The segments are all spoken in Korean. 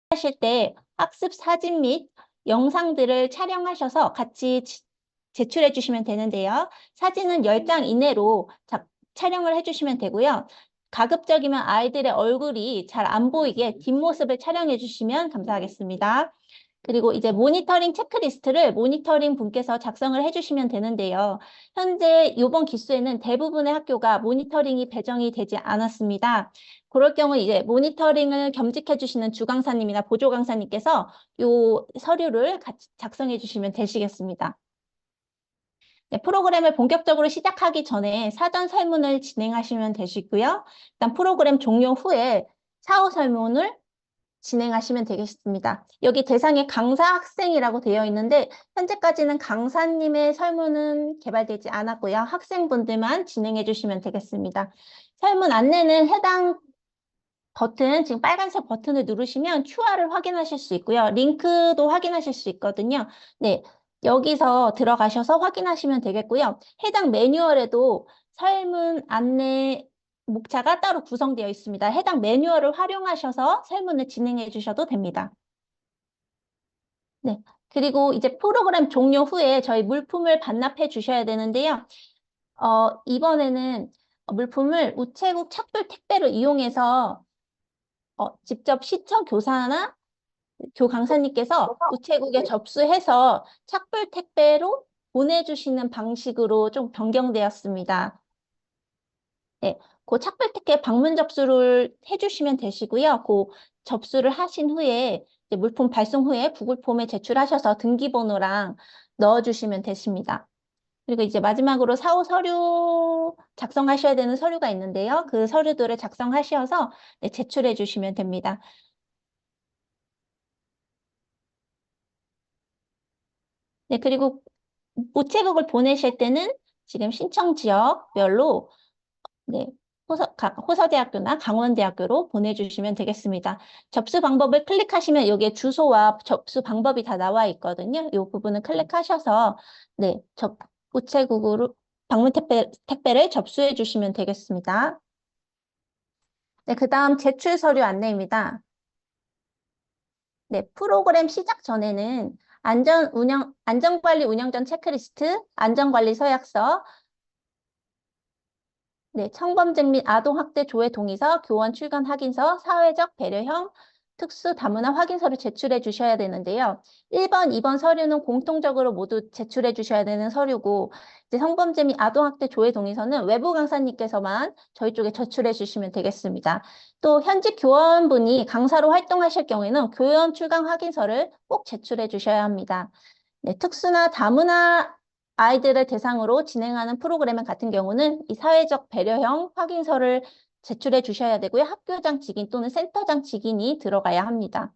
하실 때 학습 사진 및 영상들을 촬영하셔서 같이 제출해 주시면 되는데요. 사진은 10장 이내로 촬영을 해주시면 되고요. 가급적이면 아이들의 얼굴이 잘 안 보이게 뒷모습을 촬영해 주시면 감사하겠습니다. 그리고 이제 모니터링 체크리스트를 모니터링 분께서 작성을 해주시면 되는데요. 현재 이번 기수에는 대부분의 학교가 모니터링이 배정이 되지 않았습니다. 그럴 경우 이제 모니터링을 겸직해 주시는 주강사님이나 보조강사님께서 이 서류를 같이 작성해 주시면 되시겠습니다. 네, 프로그램을 본격적으로 시작하기 전에 사전 설문을 진행하시면 되시고요. 일단 프로그램 종료 후에 사후 설문을 진행하시면 되겠습니다. 여기 대상이 강사 학생이라고 되어 있는데 현재까지는 강사님의 설문은 개발되지 않았고요. 학생분들만 진행해 주시면 되겠습니다. 설문 안내는 해당 버튼, 지금 빨간색 버튼을 누르시면 QR을 확인하실 수 있고요. 링크도 확인하실 수 있거든요. 네, 여기서 들어가셔서 확인하시면 되겠고요. 해당 매뉴얼에도 설문 안내 목차가 따로 구성되어 있습니다. 해당 매뉴얼을 활용하셔서 설문을 진행해 주셔도 됩니다. 네, 그리고 이제 프로그램 종료 후에 저희 물품을 반납해 주셔야 되는데요. 이번에는 물품을 우체국 착불 택배를 이용해서 직접 시청 교사나 교 강사님께서 우체국에 접수해서 착불 택배로 보내주시는 방식으로 좀 변경되었습니다. 네, 그 착불 택배 방문 접수를 해주시면 되시고요. 그 접수를 하신 후에 이제 물품 발송 후에 구글 폼에 제출하셔서 등기번호랑 넣어주시면 되십니다. 그리고 이제 마지막으로 사후 서류 작성하셔야 되는 서류가 있는데요. 그 서류들을 작성하셔서 네, 제출해 주시면 됩니다. 네, 그리고 우체국을 보내실 때는 지금 신청 지역별로 네, 호서대학교나 강원대학교로 보내주시면 되겠습니다. 접수 방법을 클릭하시면 여기에 주소와 접수 방법이 다 나와 있거든요. 이 부분을 클릭하셔서 네, 우체국으로 방문 택배를 접수해 주시면 되겠습니다. 네, 그 다음 제출 서류 안내입니다. 네, 프로그램 시작 전에는 안전관리 운영전 체크리스트, 안전관리 서약서, 네, 성범죄 및 아동학대 조회 동의서, 교원 출간 확인서, 사회적 배려형 특수 다문화 확인서를 제출해 주셔야 되는데요. 1번, 2번 서류는 공통적으로 모두 제출해 주셔야 되는 서류고, 이제 성범죄 및 아동학대 조회 동의서는 외부 강사님께서만 저희 쪽에 제출해 주시면 되겠습니다. 또 현직 교원분이 강사로 활동하실 경우에는 교원 출강 확인서를 꼭 제출해 주셔야 합니다. 네, 특수나 다문화 아이들을 대상으로 진행하는 프로그램 같은 경우는 이 사회적 배려형 확인서를 제출해 주셔야 되고요. 학교장 직인 또는 센터장 직인이 들어가야 합니다.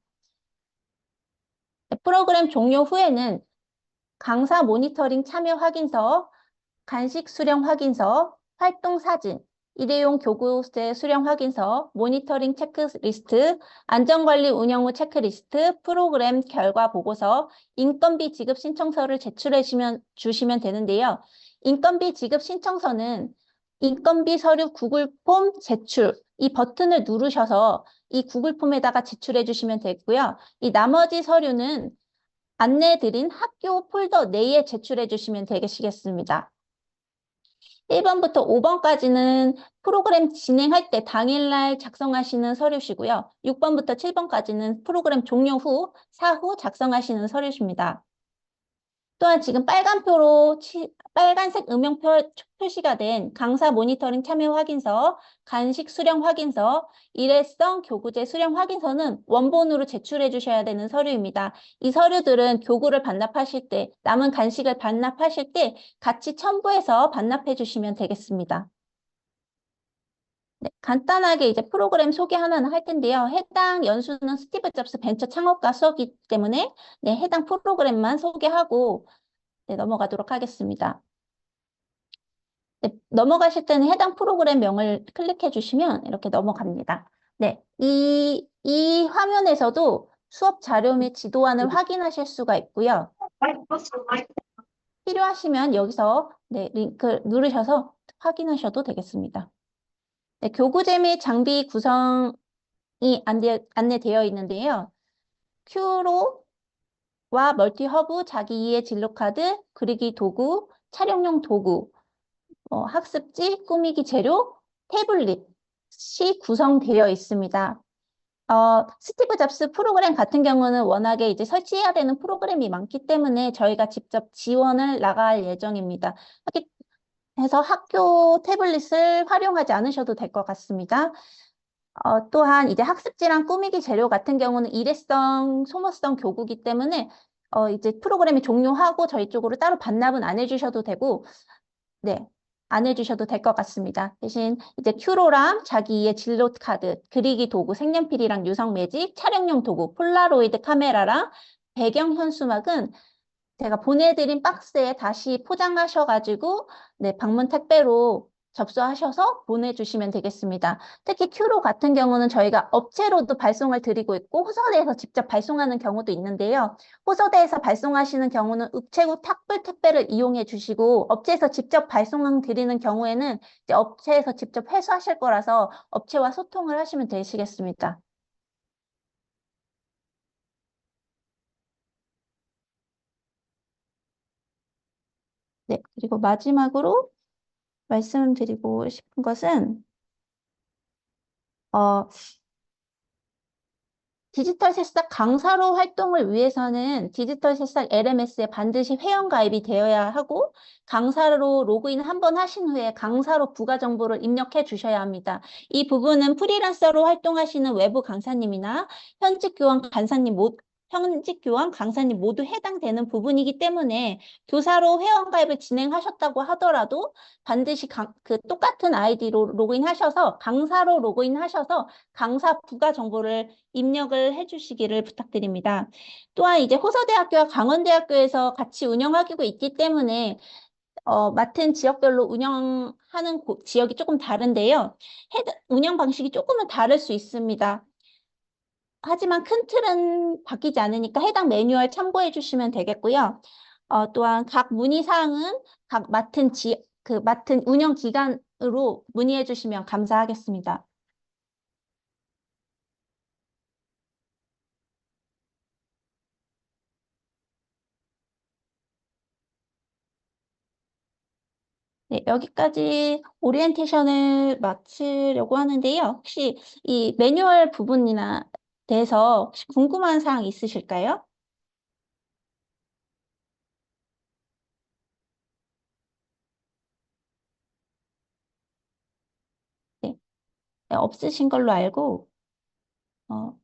네, 프로그램 종료 후에는 강사 모니터링 참여 확인서, 간식 수령 확인서, 활동 사진, 일회용 교구세 수령 확인서, 모니터링 체크리스트, 안전관리 운영 후 체크리스트, 프로그램 결과 보고서, 인건비 지급 신청서를 제출해 주시면 되는데요. 인건비 지급 신청서는 인건비 서류 구글 폼 제출, 이 버튼을 누르셔서 이 구글 폼에다가 제출해 주시면 되고요. 이 나머지 서류는 안내드린 학교 폴더 내에 제출해 주시면 되시겠습니다. 1번부터 5번까지는 프로그램 진행할 때 당일날 작성하시는 서류시고요. 6번부터 7번까지는 프로그램 종료 후, 사후 작성하시는 서류십니다. 또한 지금 빨간색 표시가 된 강사 모니터링 참여 확인서, 간식 수령 확인서, 일회성 교구제 수령 확인서는 원본으로 제출해 주셔야 되는 서류입니다. 이 서류들은 교구를 반납하실 때, 남은 간식을 반납하실 때 같이 첨부해서 반납해 주시면 되겠습니다. 네, 간단하게 이제 프로그램 소개 하나는 할 텐데요. 해당 연수는 스티브 잡스 벤처 창업가 수업이기 때문에 네, 해당 프로그램만 소개하고 네, 넘어가도록 하겠습니다. 네, 넘어가실 때는 해당 프로그램명을 클릭해 주시면 이렇게 넘어갑니다. 네, 이 화면에서도 수업 자료 및 지도안을 확인하실 수가 있고요. 필요하시면 여기서 네, 링크 누르셔서 확인하셔도 되겠습니다. 네, 교구제 및 장비 구성이 안내되어 있는데요. 큐로와 멀티허브, 자기 이해 진로 카드, 그리기 도구, 촬영용 도구, 학습지, 꾸미기 재료, 태블릿이 구성되어 있습니다. 스티브 잡스 프로그램 같은 경우는 워낙에 이제 설치해야 되는 프로그램이 많기 때문에 저희가 직접 지원을 나갈 예정입니다. 해서 학교 태블릿을 활용하지 않으셔도 될 것 같습니다. 또한 이제 학습지랑 꾸미기 재료 같은 경우는 일회성, 소모성 교구기 때문에 이제 프로그램이 종료하고 저희 쪽으로 따로 반납은 안 해주셔도 되고, 네, 안 해주셔도 될 것 같습니다. 대신 이제 큐로랑 자기의 진로 카드, 그리기 도구, 색연필이랑 유성 매직, 촬영용 도구, 폴라로이드 카메라랑 배경 현수막은 제가 보내드린 박스에 다시 포장하셔가지고, 네, 방문 택배로 접수하셔서 보내주시면 되겠습니다. 특히 큐로 같은 경우는 저희가 업체로도 발송을 드리고 있고, 호서대에서 직접 발송하는 경우도 있는데요. 호서대에서 발송하시는 경우는 우체국 탁불 택배를 이용해 주시고, 업체에서 직접 발송 드리는 경우에는 이제 업체에서 직접 회수하실 거라서 업체와 소통을 하시면 되시겠습니다. 네, 그리고 마지막으로 말씀드리고 싶은 것은, 어, 디지털 새싹 강사로 활동을 위해서는 디지털 새싹 LMS에 반드시 회원 가입이 되어야 하고 강사로 로그인 한 번 하신 후에 강사로 부가 정보를 입력해 주셔야 합니다. 이 부분은 프리랜서로 활동하시는 외부 강사님이나 현직 교원 강사님 현직 교원 강사님 모두 해당되는 부분이기 때문에 교사로 회원 가입을 진행하셨다고 하더라도 반드시 그 똑같은 아이디로 로그인하셔서 강사로 로그인하셔서 강사 부가 정보를 입력을 해주시기를 부탁드립니다. 또한 이제 호서대학교와 강원대학교에서 같이 운영하고 있기 때문에 맡은 지역별로 운영하는 지역이 조금 다른데요. 운영 방식이 조금은 다를 수 있습니다. 하지만 큰 틀은 바뀌지 않으니까 해당 매뉴얼 참고해 주시면 되겠고요. 또한 각 문의사항은 각 맡은 운영 기관으로 문의해 주시면 감사하겠습니다. 네, 여기까지 오리엔테이션을 마치려고 하는데요. 혹시 이 매뉴얼 부분이나 대해서 혹시 궁금한 사항 있으실까요? 네, 네, 없으신 걸로 알고, 어,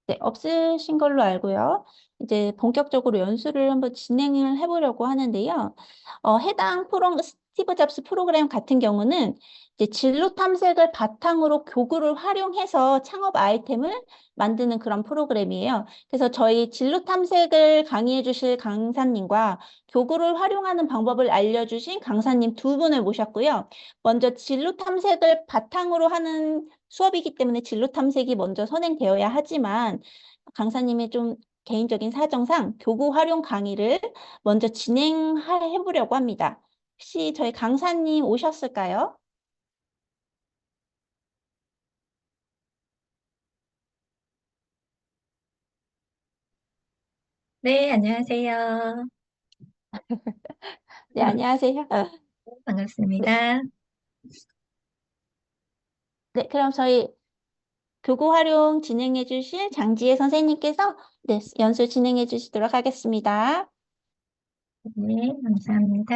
네, 없으신 걸로 알고요. 이제 본격적으로 연수를 한번 진행을 해보려고 하는데요. 해당 스티브 잡스 프로그램 같은 경우는 이제 진로 탐색을 바탕으로 교구를 활용해서 창업 아이템을 만드는 그런 프로그램이에요. 그래서 저희 진로 탐색을 강의해 주실 강사님과 교구를 활용하는 방법을 알려주신 강사님 두 분을 모셨고요. 먼저 진로 탐색을 바탕으로 하는 수업이기 때문에 진로 탐색이 먼저 선행되어야 하지만 강사님의 좀 개인적인 사정상 교구 활용 강의를 먼저 진행해 보려고 합니다. 혹시 저희 강사님 오셨을까요? 네, 안녕하세요. 네, 안녕하세요. 반갑습니다. 네, 그럼 저희 교구 활용 진행해 주실 장지혜 선생님께서 네, 연수 진행해 주시도록 하겠습니다. 네, 감사합니다.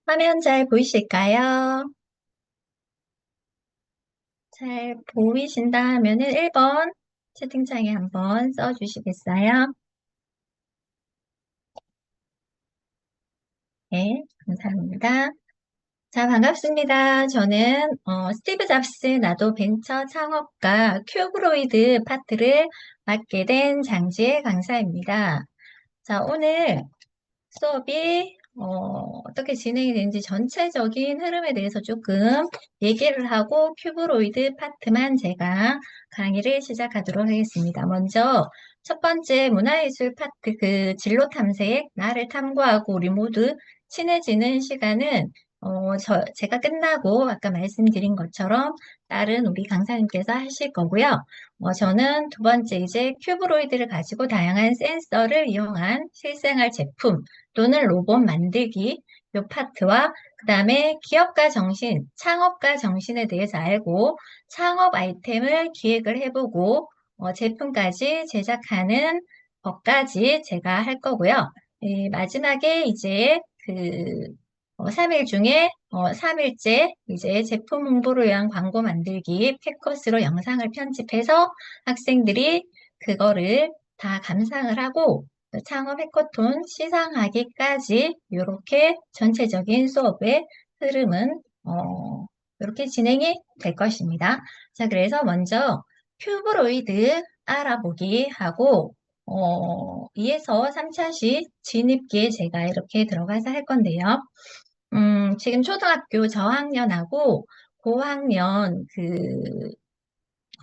화면 잘 보이실까요? 잘 보이신다 하면은 1번 채팅창에 한번 써주시겠어요? 네, 감사합니다. 자, 반갑습니다. 저는 스티브 잡스의 나도 벤처 창업가 큐브로이드 파트를 맡게 된 장지혜 강사입니다. 자, 오늘 수업이 어떻게 진행이 되는지 전체적인 흐름에 대해서 조금 얘기를 하고 큐브로이드 파트만 제가 강의를 시작하도록 하겠습니다. 먼저 첫 번째 문화예술 파트 그 진로 탐색, 나를 탐구하고 우리 모두 친해지는 시간은 제가 끝나고 아까 말씀드린 것처럼 다른 우리 강사님께서 하실 거고요. 저는 두 번째 이제 큐브로이드를 가지고 다양한 센서를 이용한 실생활 제품 또는 로봇 만들기 요 파트와 그 다음에 기업가 정신, 창업가 정신에 대해서 알고 창업 아이템을 기획을 해보고 제품까지 제작하는 것까지 제가 할 거고요. 마지막에 이제 그 3일 중에 3일째 이제 제품 홍보를 위한 광고 만들기 패커스로 영상을 편집해서 학생들이 그거를 다 감상을 하고 창업 해커톤 시상하기까지 이렇게 전체적인 수업의 흐름은 이렇게 진행이 될 것입니다. 자, 그래서 먼저 큐브로이드 알아보기 하고 2에서 3차시 진입기에 제가 이렇게 들어가서 할 건데요. 지금 초등학교 저학년하고 고학년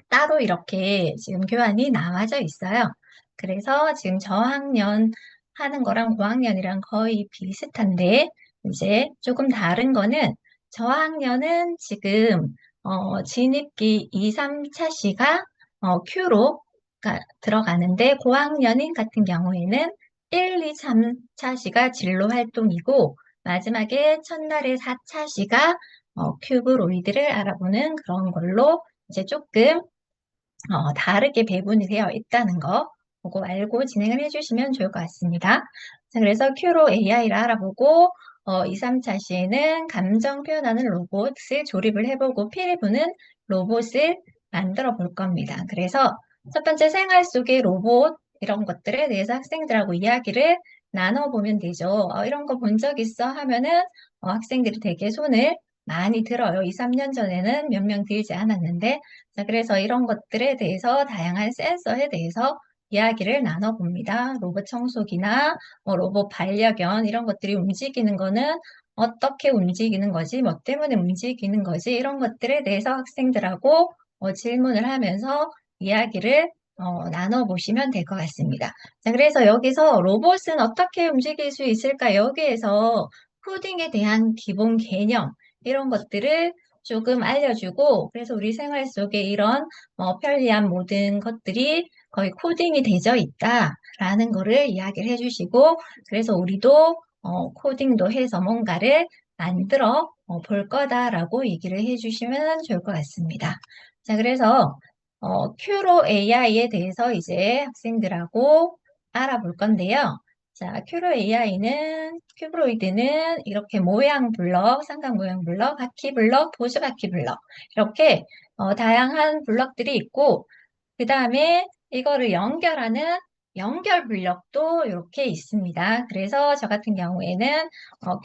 따로 이렇게 지금 교환이 나와져 있어요. 그래서 지금 저학년 하는 거랑 고학년이랑 거의 비슷한데 이제 조금 다른 거는 저학년은 지금 진입기 2, 3차 시가 Q로 들어가는데 고학년인 같은 경우에는 1, 2, 3차 시가 진로 활동이고 마지막에 첫날의 4차 시가 큐브로이드를 알아보는 그런 걸로 이제 조금 다르게 배분이 되어 있다는 거 보고 알고 진행을 해주시면 좋을 것 같습니다. 자, 그래서 Q로 AI를 알아보고 2, 3차 시에는 감정 표현하는 로봇을 조립을 해보고 P1부는 로봇을 만들어 볼 겁니다. 그래서 첫 번째 생활 속의 로봇 이런 것들에 대해서 학생들하고 이야기를 나눠보면 되죠. 이런 거 본 적 있어? 하면은 학생들이 되게 손을 많이 들어요. 2, 3년 전에는 몇 명 들지 않았는데 자, 그래서 이런 것들에 대해서 다양한 센서에 대해서 이야기를 나눠봅니다. 로봇 청소기나 로봇 반려견 이런 것들이 움직이는 거는 어떻게 움직이는 거지, 뭐 때문에 움직이는 거지 이런 것들에 대해서 학생들하고 질문을 하면서 이야기를 나눠보시면 될 것 같습니다. 자, 그래서 여기서 로봇은 어떻게 움직일 수 있을까? 여기에서 코딩에 대한 기본 개념 이런 것들을 조금 알려주고 그래서 우리 생활 속에 이런 편리한 모든 것들이 거의 코딩이 되어 있다라는 거를 이야기를 해주시고 그래서 우리도 코딩도 해서 뭔가를 만들어 볼 거다라고 얘기를 해주시면 좋을 것 같습니다. 자, 그래서 큐로 AI에 대해서 이제 학생들하고 알아볼 건데요. 자, 큐브로이드는 이렇게 모양 블럭, 삼각 모양 블럭, 바퀴 블럭, 보조 바퀴 블럭 이렇게 다양한 블럭들이 있고 그 다음에 이거를 연결하는 연결 블럭도 이렇게 있습니다. 그래서 저 같은 경우에는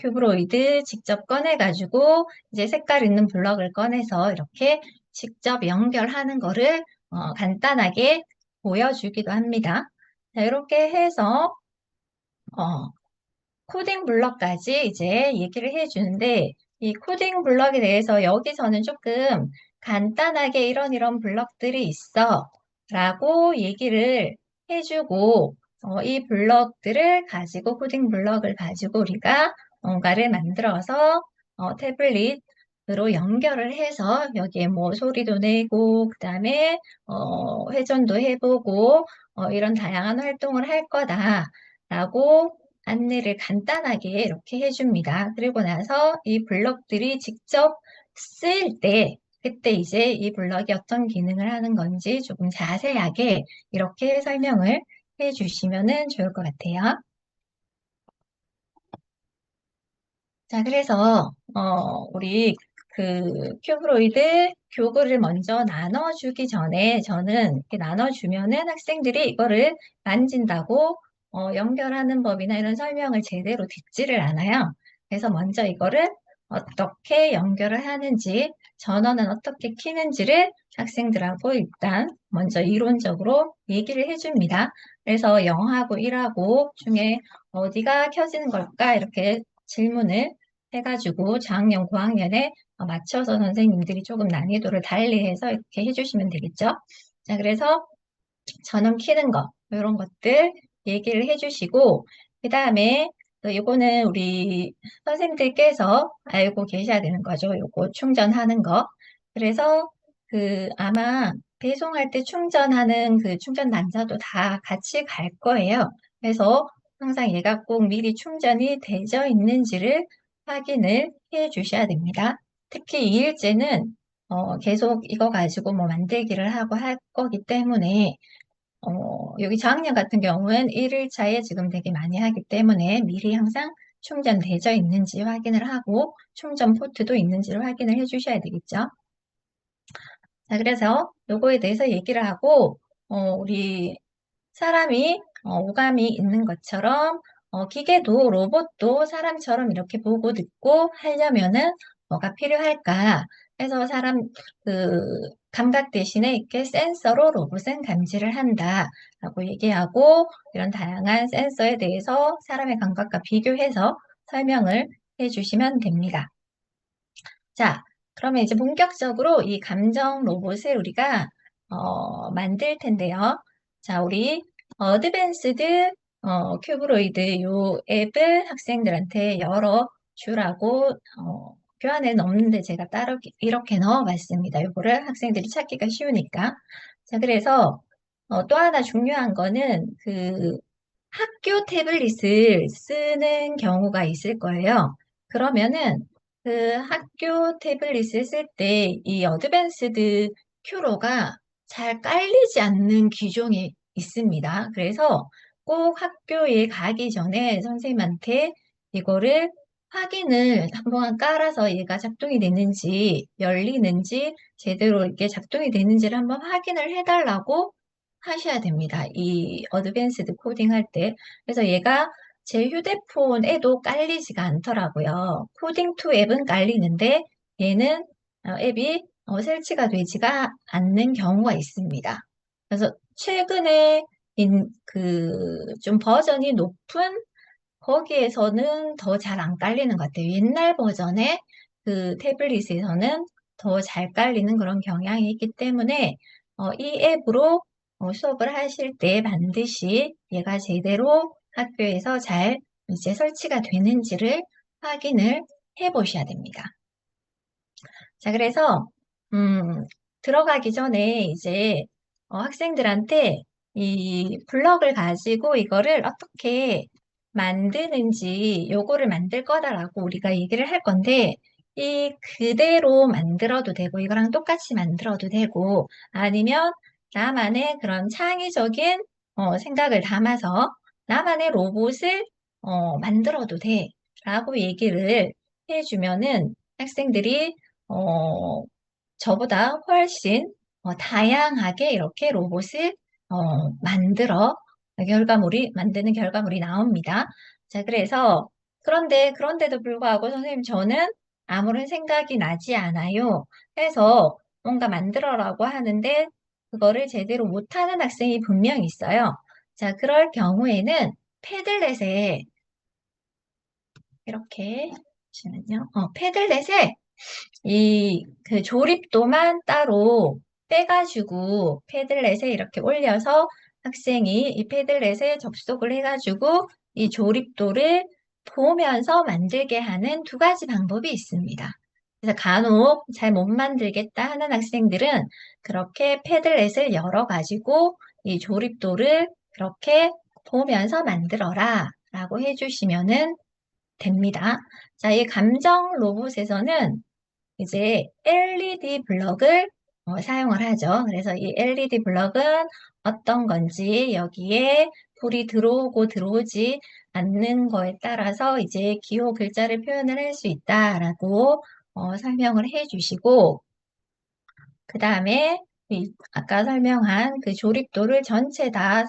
큐브로이드 직접 꺼내가지고 이제 색깔 있는 블럭을 꺼내서 이렇게 직접 연결하는 거를 간단하게 보여주기도 합니다. 자, 이렇게 해서 어, 코딩 블럭까지 이제 얘기를 해주는데 이 코딩 블럭에 대해서 여기서는 조금 간단하게 이런 블럭들이 있어 라고 얘기를 해주고 이 블럭들을 가지고 코딩 블럭을 가지고 우리가 뭔가를 만들어서 태블릿으로 연결을 해서 여기에 뭐 소리도 내고 그 다음에 회전도 해보고 이런 다양한 활동을 할 거다라고 안내를 간단하게 이렇게 해줍니다. 그리고 나서 이 블럭들이 직접 쓰일 때 그때 이제 이 블럭이 어떤 기능을 하는 건지 조금 자세하게 이렇게 설명을 해주시면 좋을 것 같아요. 자, 그래서 우리 큐브로이드 교구를 먼저 나눠주기 전에 저는 이렇게 나눠주면은 학생들이 이거를 만진다고 연결하는 법이나 이런 설명을 제대로 듣지를 않아요. 그래서 먼저 이거를 어떻게 연결을 하는지, 전원은 어떻게 켜는지를 학생들하고 일단 먼저 이론적으로 얘기를 해줍니다. 그래서 0하고 1하고 중에 어디가 켜지는 걸까? 이렇게 질문을 해가지고 저학년, 고학년에 맞춰서 선생님들이 조금 난이도를 달리해서 이렇게 해주시면 되겠죠. 자, 그래서 전원 켜는 거, 이런 것들 얘기를 해주시고, 그 다음에 이거는 우리 선생님들께서 알고 계셔야 되는 거죠. 요거 충전하는 거. 그래서 아마 배송할 때 충전하는 그 충전 단자도 다 같이 갈 거예요. 그래서 항상 얘가 꼭 미리 충전이 되어 있는지를 확인을 해 주셔야 됩니다. 특히 2일째는 계속 이거 가지고 뭐 만들기를 하고 할 거기 때문에 여기 저학년 같은 경우는 1일차에 지금 되게 많이 하기 때문에 미리 항상 충전되어 있는지 확인을 하고 충전 포트도 있는지를 확인을 해 주셔야 되겠죠. 자, 그래서 요거에 대해서 얘기를 하고 우리 사람이 오감이 있는 것처럼 기계도 로봇도 사람처럼 이렇게 보고 듣고 하려면은 뭐가 필요할까? 그래서 사람 감각 대신에 이렇게 센서로 로봇은 감지를 한다라고 얘기하고 이런 다양한 센서에 대해서 사람의 감각과 비교해서 설명을 해주시면 됩니다. 자, 그러면 이제 본격적으로 이 감정 로봇을 우리가 만들 텐데요. 자, 우리 어드밴스드 큐브로이드 요 앱을 학생들한테 열어주라고 교환에 넣는데 제가 따로 이렇게 넣어봤습니다. 요거를 학생들이 찾기가 쉬우니까. 자, 그래서 또 하나 중요한 거는 학교 태블릿을 쓰는 경우가 있을 거예요. 그러면은 학교 태블릿을 쓸 때 이 어드밴스드 큐로가 잘 깔리지 않는 기종이 있습니다. 그래서 꼭 학교에 가기 전에 선생님한테 이거를 확인을 한번 깔아서 얘가 작동이 되는지, 열리는지, 제대로 이렇게 작동이 되는지를 한번 확인을 해달라고 하셔야 됩니다. 이 어드밴스드 코딩 할 때. 그래서 얘가 제 휴대폰에도 깔리지가 않더라고요. 코딩 투 앱은 깔리는데 얘는 앱이 설치가 되지가 않는 경우가 있습니다. 그래서 최근에 좀 버전이 높은 거기에서는 더 잘 안 깔리는 것 같아요. 옛날 버전의 태블릿에서는 더 잘 깔리는 그런 경향이 있기 때문에 이 앱으로 수업을 하실 때 반드시 얘가 제대로 학교에서 잘 이제 설치가 되는지를 확인을 해 보셔야 됩니다. 자, 그래서 들어가기 전에 이제 학생들한테 이 블럭을 가지고 이거를 어떻게 만드는지 요거를 만들 거다라고 우리가 얘기를 할 건데 이 그대로 만들어도 되고 이거랑 똑같이 만들어도 되고 아니면 나만의 그런 창의적인 생각을 담아서 나만의 로봇을 만들어도 돼 라고 얘기를 해주면은 학생들이 어, 저보다 훨씬 다양하게 이렇게 로봇을 만드는 결과물이 나옵니다. 자, 그런데도 불구하고 선생님 저는 아무런 생각이 나지 않아요. 해서 뭔가 만들어라고 하는데 그거를 제대로 못하는 학생이 분명히 있어요. 자, 그럴 경우에는 패들렛에 이렇게 보시면요. 패들렛에 그 조립도만 따로 빼가지고 패들렛에 이렇게 올려서 학생이 이 패들렛에 접속을 해가지고 이 조립도를 보면서 만들게 하는 두 가지 방법이 있습니다. 그래서 간혹 잘 못 만들겠다 하는 학생들은 그렇게 패들렛을 열어가지고 이 조립도를 그렇게 보면서 만들어라 라고 해주시면은 됩니다. 자, 이 감정 로봇에서는 이제 LED 블럭을 사용을 하죠. 그래서 이 LED 블럭은 어떤 건지 여기에 불이 들어오고 들어오지 않는 거에 따라서 이제 기호 글자를 표현을 할 수 있다라고 설명을 해 주시고 그 다음에 아까 설명한 그 조립도를 전체 다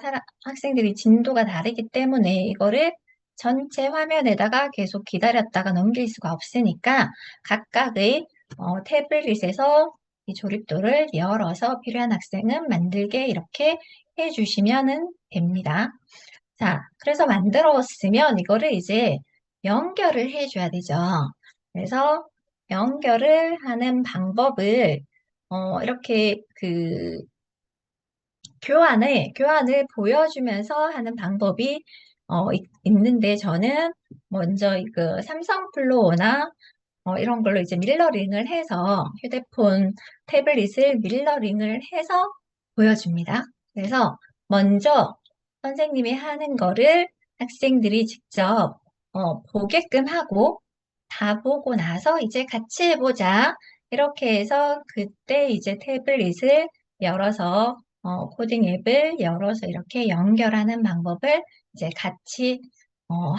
학생들이 진도가 다르기 때문에 이거를 전체 화면에다가 계속 기다렸다가 넘길 수가 없으니까 각각의 태블릿에서 이 조립도를 열어서 필요한 학생은 만들게 이렇게 해주시면 됩니다. 자, 그래서 만들었으면 이거를 이제 연결을 해줘야 되죠. 그래서 연결을 하는 방법을 이렇게 교환을 보여주면서 하는 방법이 있는데 저는 먼저 그 삼성 플로어나 이런 걸로 이제 밀러링을 해서 휴대폰 태블릿을 밀러링을 해서 보여줍니다. 그래서 먼저 선생님이 하는 거를 학생들이 직접 보게끔 하고 다 보고 나서 이제 같이 해보자. 이렇게 해서 그때 이제 태블릿을 열어서 코딩 앱을 열어서 이렇게 연결하는 방법을 이제 같이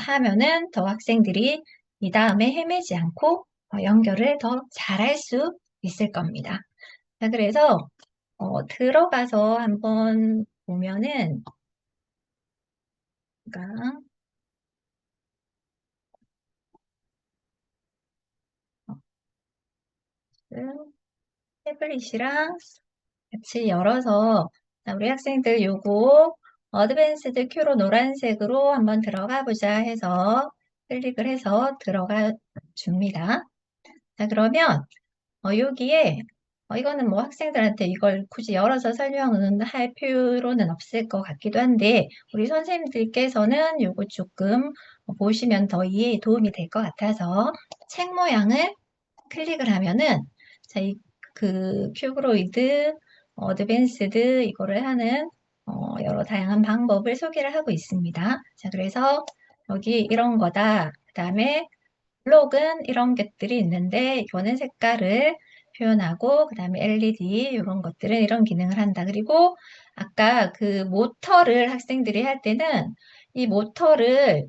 하면은 더 학생들이 이 다음에 헤매지 않고 연결을 더 잘할 수 있을 겁니다. 자, 그래서 들어가서 한번 보면은 그러니까 태블릿이랑 같이 열어서 자, 우리 학생들 요거 어드밴스드 큐로 노란색으로 한번 들어가 보자 해서 클릭을 해서 들어가 줍니다. 자, 그러면 여기에 이거는 뭐 학생들한테 이걸 굳이 열어서 설명은 할 필요는 없을 것 같기도 한데 우리 선생님들께서는 요거 조금 보시면 더 이해에 도움이 될 것 같아서 책 모양을 클릭을 하면은 자, 그 큐브로이드 어드밴스드 이거를 하는 여러 다양한 방법을 소개를 하고 있습니다. 자, 그래서 여기 이런 거다. 그 다음에 블록은 이런 것들이 있는데 이거는 색깔을 표현하고 그 다음에 LED 이런 것들은 이런 기능을 한다. 그리고 아까 그 모터를 학생들이 할 때는 이 모터를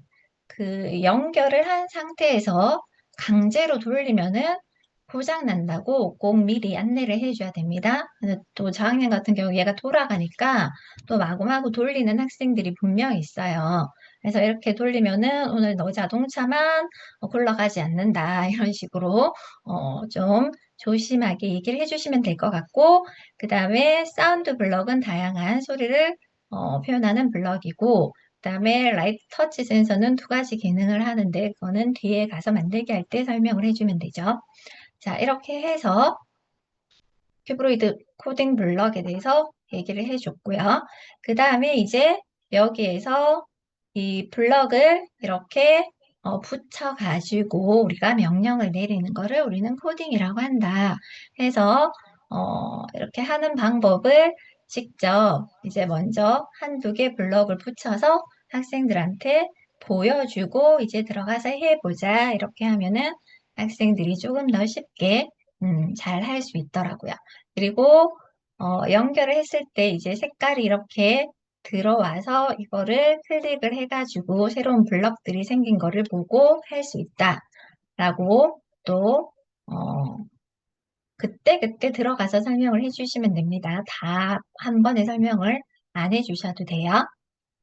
그 연결을 한 상태에서 강제로 돌리면은 고장 난다고 꼭 미리 안내를 해줘야 됩니다. 또 저학년 같은 경우 얘가 돌아가니까 또 마구마구 돌리는 학생들이 분명히 있어요. 그래서 이렇게 돌리면은 오늘 너 자동차만 굴러가지 않는다. 이런 식으로 좀 조심하게 얘기를 해주시면 될 것 같고 그 다음에 사운드 블럭은 다양한 소리를 표현하는 블럭이고 그 다음에 라이트 터치 센서는 두 가지 기능을 하는데 그거는 뒤에 가서 만들기 할 때 설명을 해주면 되죠. 자, 이렇게 해서 큐브로이드 코딩 블럭에 대해서 얘기를 해줬고요. 그 다음에 이제 여기에서 이 블럭을 이렇게 붙여가지고 우리가 명령을 내리는 거를 우리는 코딩이라고 한다. 해서 이렇게 하는 방법을 직접 이제 먼저 한두 개 블럭을 붙여서 학생들한테 보여주고 이제 들어가서 해보자. 이렇게 하면은 학생들이 조금 더 쉽게 잘 할 수 있더라고요. 그리고 연결을 했을 때 이제 색깔이 이렇게 들어와서 이거를 클릭을 해가지고 새로운 블럭들이 생긴 거를 보고 할 수 있다라고 또 그때 들어가서 설명을 해주시면 됩니다. 다 한 번에 설명을 안 해주셔도 돼요.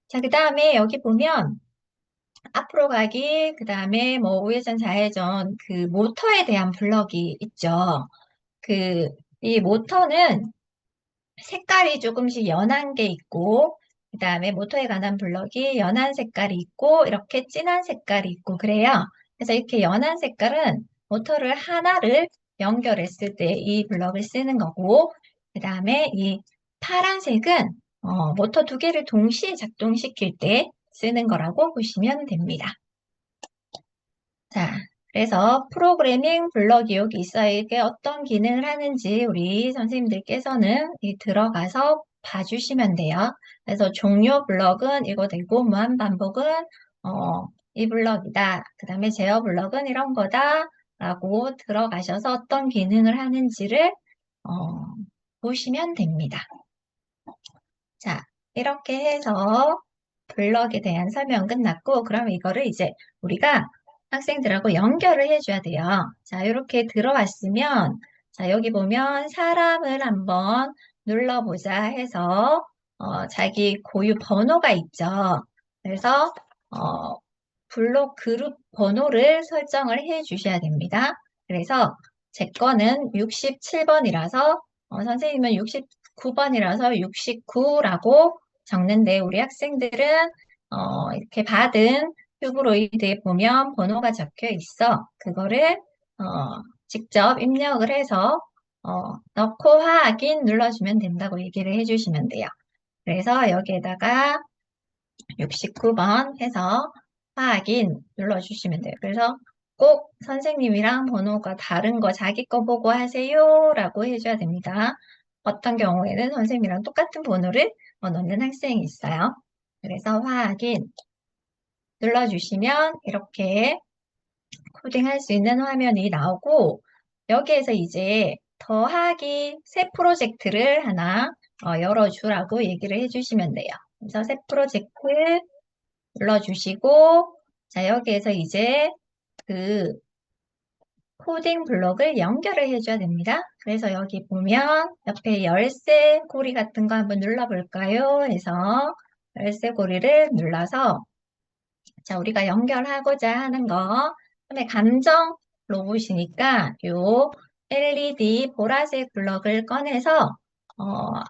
자, 그 다음에 여기 보면 앞으로 가기, 그 다음에 뭐 우회전, 좌회전 그 모터에 대한 블럭이 있죠. 이 모터는 색깔이 조금씩 연한 게 있고, 그 다음에 모터에 관한 블럭이 연한 색깔이 있고, 이렇게 진한 색깔이 있고, 그래요. 그래서 이렇게 연한 색깔은 모터를 하나를 연결했을 때 이 블럭을 쓰는 거고, 그 다음에 이 파란색은 모터 두 개를 동시에 작동시킬 때 쓰는 거라고 보시면 됩니다. 자, 그래서 프로그래밍 블럭이 여기 있어요. 이게 어떤 기능을 하는지 우리 선생님들께서는 들어가서 봐주시면 돼요. 그래서 종료 블럭은 이거 되고 무한 반복은 이 블럭이다. 그 다음에 제어 블럭은 이런 거다. 라고 들어가셔서 어떤 기능을 하는지를 보시면 됩니다. 자, 이렇게 해서 블럭에 대한 설명 끝났고 그럼 이거를 이제 우리가 학생들하고 연결을 해줘야 돼요. 자, 이렇게 들어왔으면 자, 여기 보면 사람을 한번 눌러보자 해서 자기 고유 번호가 있죠. 그래서 블록 그룹 번호를 설정을 해 주셔야 됩니다. 그래서 제 거는 67번이라서 선생님은 69번이라서 69라고 적는데 우리 학생들은 이렇게 받은 큐브로이드에 보면 번호가 적혀 있어. 그거를 직접 입력을 해서 넣고 확인 눌러주면 된다고 얘기를 해주시면 돼요. 그래서 여기에다가 69번 해서 확인 눌러주시면 돼요. 그래서 꼭 선생님이랑 번호가 다른 거 자기 거 보고 하세요 라고 해줘야 됩니다. 어떤 경우에는 선생님이랑 똑같은 번호를 넣는 학생이 있어요. 그래서 확인 눌러주시면 이렇게 코딩할 수 있는 화면이 나오고 여기에서 이제 더하기 새 프로젝트를 하나 열어주라고 얘기를 해주시면 돼요. 그래서 새 프로젝트 눌러주시고 자 여기에서 이제 그 코딩 블록을 연결을 해줘야 됩니다. 그래서 여기 보면 옆에 열쇠 고리 같은 거 한번 눌러볼까요? 해서 열쇠 고리를 눌러서 자 우리가 연결하고자 하는 거 그다음에 감정 로봇이니까 요 LED 보라색 블럭을 꺼내서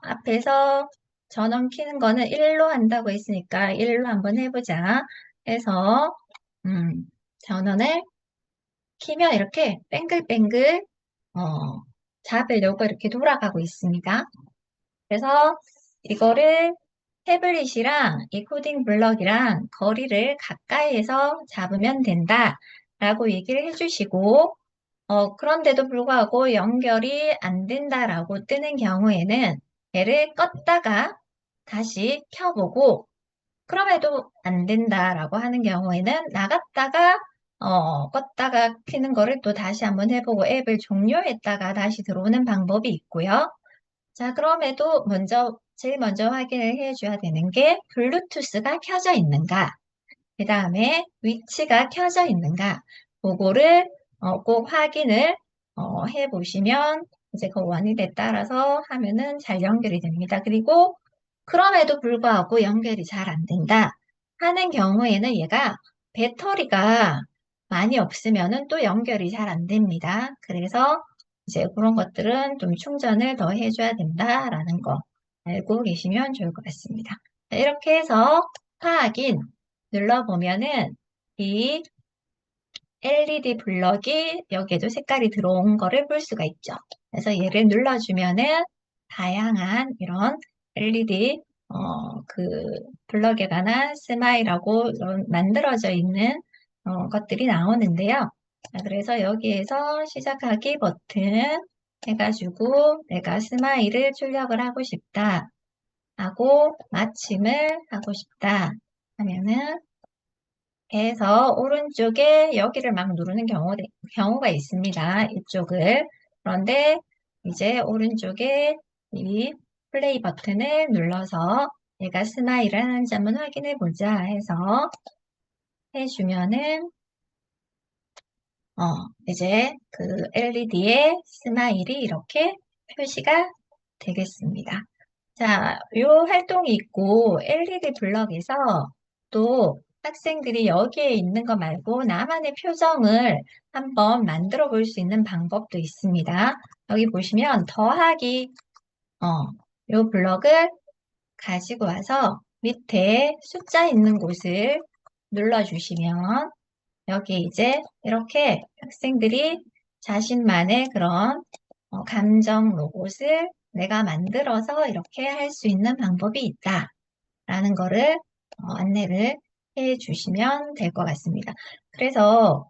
앞에서 전원 켜는 거는 1로 한다고 했으니까 1로 한번 해보자 해서 전원을 키면 이렇게 뱅글뱅글 잡으려고 이렇게 돌아가고 있습니다. 그래서 이거를 태블릿이랑 이 코딩 블럭이랑 거리를 가까이에서 잡으면 된다라고 얘기를 해주시고 그런데도 불구하고 연결이 안 된다라고 뜨는 경우에는 얘를 껐다가 다시 켜보고 그럼에도 안 된다라고 하는 경우에는 나갔다가 껐다가 켜는 거를 또 다시 한번 해보고 앱을 종료했다가 다시 들어오는 방법이 있고요. 자, 그럼에도 제일 먼저 확인을 해줘야 되는 게 블루투스가 켜져 있는가, 그 다음에 위치가 켜져 있는가, 그거를 꼭 확인을 해보시면 이제 그 원인에 따라서 하면은 잘 연결이 됩니다. 그리고 그럼에도 불구하고 연결이 잘 안 된다 하는 경우에는 얘가 배터리가 많이 없으면은 또 연결이 잘 안 됩니다. 그래서 이제 그런 것들은 좀 충전을 더 해줘야 된다라는 거 알고 계시면 좋을 것 같습니다. 자, 이렇게 해서 확인 눌러보면은 이 LED 블럭이 여기에도 색깔이 들어온 거를 볼 수가 있죠. 그래서 얘를 눌러주면은 다양한 이런 LED 그 블럭에 관한 스마일하고 이런 만들어져 있는 것들이 나오는데요. 자, 그래서 여기에서 시작하기 버튼 해가지고 내가 스마일을 출력을 하고 싶다 하고 마침을 하고 싶다 하면은 해서 오른쪽에 여기를 막 누르는 경우가 있습니다. 이쪽을. 그런데 이제 오른쪽에 이 플레이 버튼을 눌러서 얘가 스마일을 하는지 한번 확인해 보자 해서 해주면은 이제 그 LED에 스마일이 이렇게 표시가 되겠습니다. 자, 이 활동이 있고 LED 블럭에서 또 학생들이 여기에 있는 거 말고 나만의 표정을 한번 만들어 볼 수 있는 방법도 있습니다. 여기 보시면 더하기 이 블럭을 가지고 와서 밑에 숫자 있는 곳을 눌러주시면 여기 이제 이렇게 학생들이 자신만의 그런 감정 로봇을 내가 만들어서 이렇게 할 수 있는 방법이 있다라는 거를 안내를 해 주시면 될 것 같습니다. 그래서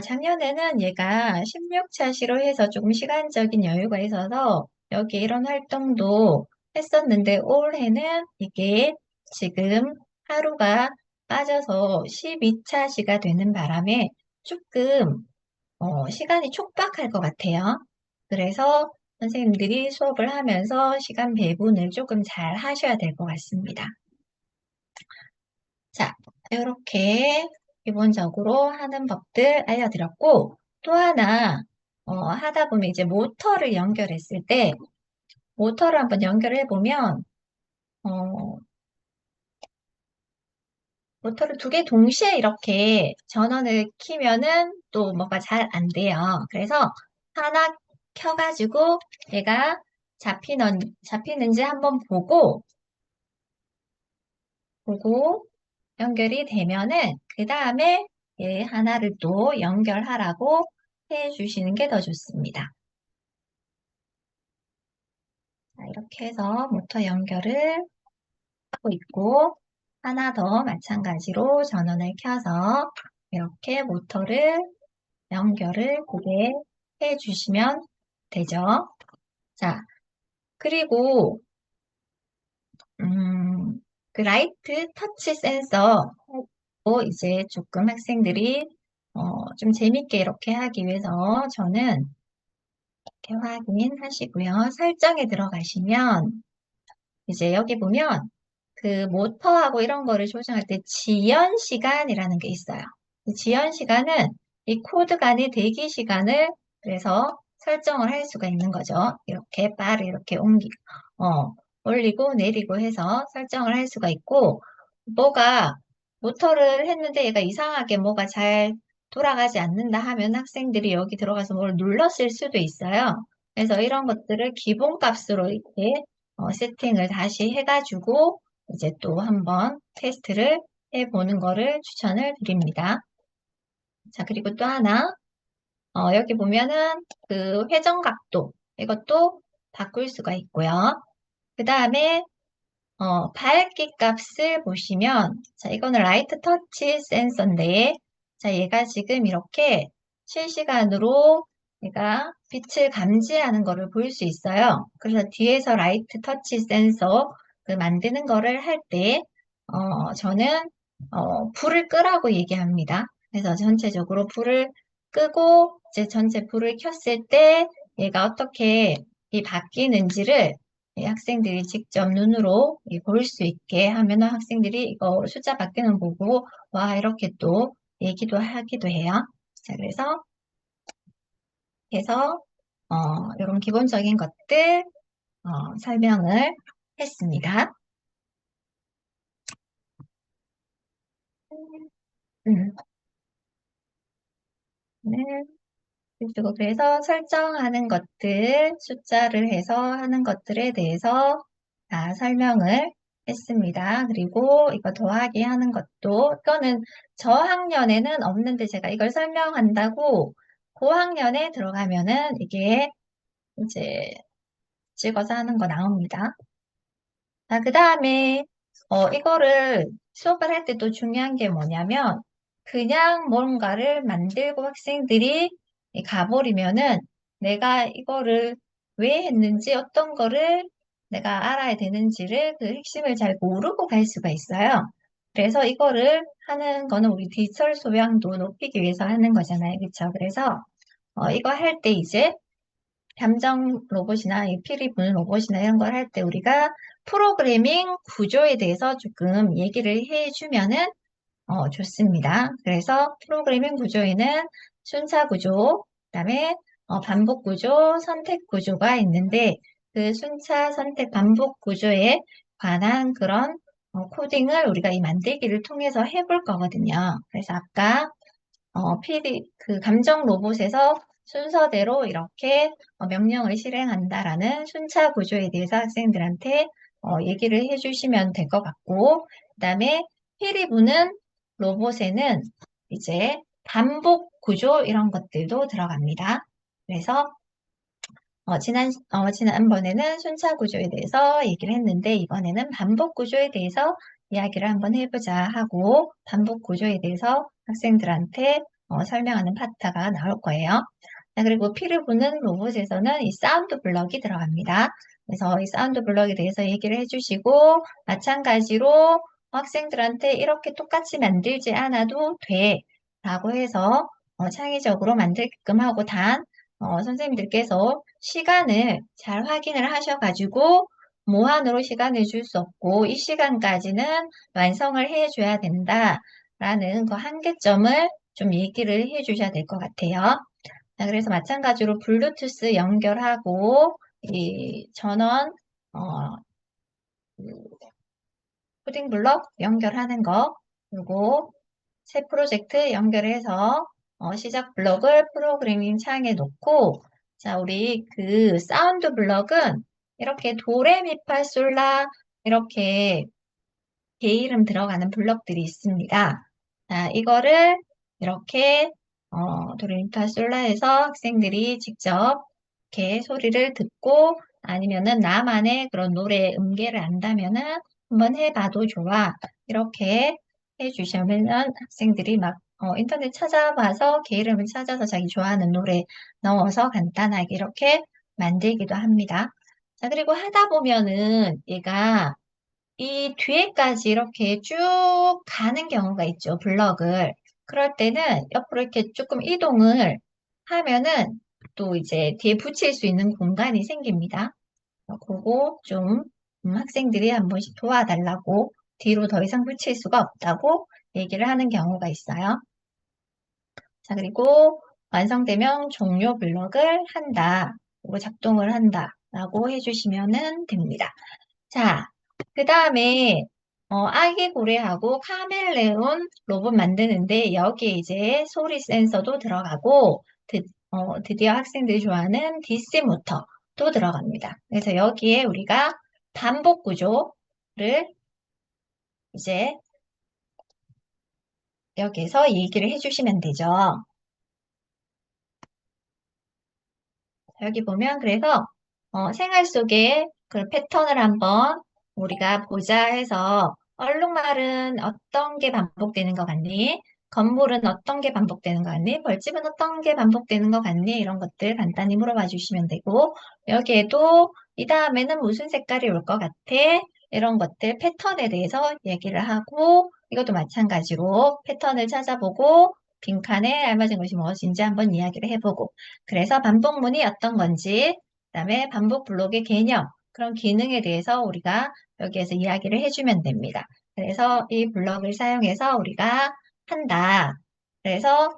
작년에는 얘가 16차시로 해서 조금 시간적인 여유가 있어서 여기 이런 활동도 했었는데 올해는 이게 지금 하루가 빠져서 12차시가 되는 바람에 조금 시간이 촉박할 것 같아요. 그래서 선생님들이 수업을 하면서 시간 배분을 조금 잘 하셔야 될 것 같습니다. 자, 이렇게 기본적으로 하는 법들 알려드렸고 또 하나 하다 보면 이제 모터를 연결했을 때 모터를 한번 연결해 보면 모터를 두 개 동시에 이렇게 전원을 키면은 또 뭐가 잘 안 돼요. 그래서 하나 켜가지고 얘가 잡히는지 한번 보고 연결이 되면은 그 다음에 얘 하나를 또 연결하라고 해 주시는 게 더 좋습니다. 자, 이렇게 해서 모터 연결을 하고 있고 하나 더 마찬가지로 전원을 켜서 이렇게 모터를 연결을 고게 해 주시면 되죠. 자, 그리고 음, 그 라이트 터치 센서 이제 조금 학생들이 좀 재밌게 이렇게 하기 위해서 저는 이렇게 확인하시고요. 설정에 들어가시면 이제 여기 보면 그 모터하고 이런 거를 조정할 때 지연 시간이라는 게 있어요. 이 지연 시간은 이 코드 간의 대기 시간을 그래서 설정을 할 수가 있는 거죠. 이렇게 바를 이렇게 어, 올리고 내리고 해서 설정을 할 수가 있고 뭐가 모터를 했는데 얘가 이상하게 뭐가 잘 돌아가지 않는다 하면 학생들이 여기 들어가서 뭘 눌렀을 수도 있어요. 그래서 이런 것들을 기본값으로 이렇게 세팅을 다시 해가지고 이제 또 한번 테스트를 해보는 거를 추천을 드립니다. 자, 그리고 또 하나, 여기 보면은 그 회전 각도, 이것도 바꿀 수가 있고요. 그 다음에, 밝기 값을 보시면, 자, 이거는 라이트 터치 센서인데, 자, 얘가 지금 이렇게 실시간으로 얘가 빛을 감지하는 거를 볼 수 있어요. 그래서 뒤에서 라이트 터치 센서 그 만드는 거를 할 때, 저는, 불을 끄라고 얘기합니다. 그래서 전체적으로 불을 끄고, 이제 전체 불을 켰을 때 얘가 어떻게 이 바뀌는지를 이 학생들이 직접 눈으로 볼 수 있게 하면 학생들이 이거 숫자 바뀌는 거 보고, 와, 이렇게 또 얘기도 하기도 해요. 자, 그래서 이런 기본적인 것들 설명을 했습니다. 음, 네. 그리고 그래서 설정하는 것들, 숫자를 해서 하는 것들에 대해서 다 설명을 했습니다. 그리고 이거 더하기 하는 것도, 이거는 저학년에는 없는데 제가 이걸 설명한다고 고학년에 들어가면은 이게 이제 찍어서 하는 거 나옵니다. 자, 그 다음에, 이거를 수업을 할 때 또 중요한 게 뭐냐면, 그냥 뭔가를 만들고 학생들이 가버리면은 내가 이거를 왜 했는지 어떤 거를 내가 알아야 되는지를 그 핵심을 잘 모르고 갈 수가 있어요. 그래서 이거를 하는 거는 우리 디지털 소양도 높이기 위해서 하는 거잖아요. 그렇죠? 그래서 이거 할 때 이제 감정 로봇이나 이 피리 부는 로봇이나 이런 걸 할 때 우리가 프로그래밍 구조에 대해서 조금 얘기를 해주면은 좋습니다. 그래서 프로그래밍 구조에는 순차 구조, 그다음에 반복 구조, 선택 구조가 있는데 그 순차, 선택, 반복 구조에 관한 그런 코딩을 우리가 이 만들기를 통해서 해볼 거거든요. 그래서 아까 그 감정 로봇에서 순서대로 이렇게 명령을 실행한다라는 순차 구조에 대해서 학생들한테 얘기를 해주시면 될 것 같고, 그 다음에 피리 부는 로봇에는 이제 반복 구조 이런 것들도 들어갑니다. 그래서 지난번에는 순차 구조에 대해서 얘기를 했는데, 이번에는 반복 구조에 대해서 이야기를 한번 해보자 하고, 반복 구조에 대해서 학생들한테 설명하는 파트가 나올 거예요. 자, 그리고 피를 부는 로봇에서는 이 사운드 블럭이 들어갑니다. 그래서 이 사운드 블럭에 대해서 얘기를 해주시고, 마찬가지로 학생들한테 이렇게 똑같이 만들지 않아도 돼. 라고 해서 창의적으로 만들게끔 하고 선생님들께서 시간을 잘 확인을 하셔가지고 무한으로 시간을 줄 수 없고 이 시간까지는 완성을 해줘야 된다라는 그 한계점을 좀 얘기를 해주셔야 될 것 같아요. 자, 그래서 마찬가지로 블루투스 연결하고 이 전원 어, 그 코딩 블럭 연결하는 거 요거 새 프로젝트 연결해서 시작 블럭을 프로그래밍 창에 놓고 자, 우리 그 사운드 블럭은 이렇게 도레미파솔라 이렇게 개 이름 들어가는 블럭들이 있습니다. 자, 이거를 이렇게 도레미파솔라에서 학생들이 직접 이렇게 소리를 듣고 아니면은 나만의 그런 노래 음계를 안다면은 한번 해봐도 좋아. 이렇게 해주시면 학생들이 막 인터넷 찾아봐서 개 이름을 찾아서 자기 좋아하는 노래 넣어서 간단하게 이렇게 만들기도 합니다. 자, 그리고 하다 보면은 얘가 이 뒤에까지 이렇게 쭉 가는 경우가 있죠, 블럭을. 그럴 때는 옆으로 이렇게 조금 이동을 하면은 또 이제 뒤에 붙일 수 있는 공간이 생깁니다. 그거 좀 학생들이 한 번씩 도와달라고 뒤로 더 이상 붙일 수가 없다고 얘기를 하는 경우가 있어요. 자, 그리고 완성되면 종료 블럭을 한다. 그리고 작동을 한다. 라고 해주시면 됩니다. 자, 그 다음에 아기 고래하고 카멜레온 로봇 만드는데 여기에 이제 소리 센서도 들어가고 드디어 학생들이 좋아하는 DC 모터도 들어갑니다. 그래서 여기에 우리가 반복 구조를 이제 여기서 얘기를 해주시면 되죠. 여기 보면 그래서 생활 속의 그 패턴을 한번 우리가 보자 해서 얼룩말은 어떤 게 반복되는 것 같니? 건물은 어떤 게 반복되는 것 같니? 벌집은 어떤 게 반복되는 것 같니? 이런 것들 간단히 물어봐 주시면 되고 여기에도 이 다음에는 무슨 색깔이 올 것 같아? 이런 것들 패턴에 대해서 얘기를 하고 이것도 마찬가지로 패턴을 찾아보고 빈칸에 알맞은 것이 무엇인지 한번 이야기를 해보고 그래서 반복문이 어떤 건지, 그다음에 반복 블록의 개념, 그런 기능에 대해서 우리가 여기에서 이야기를 해주면 됩니다. 그래서 이 블럭을 사용해서 우리가 한다. 그래서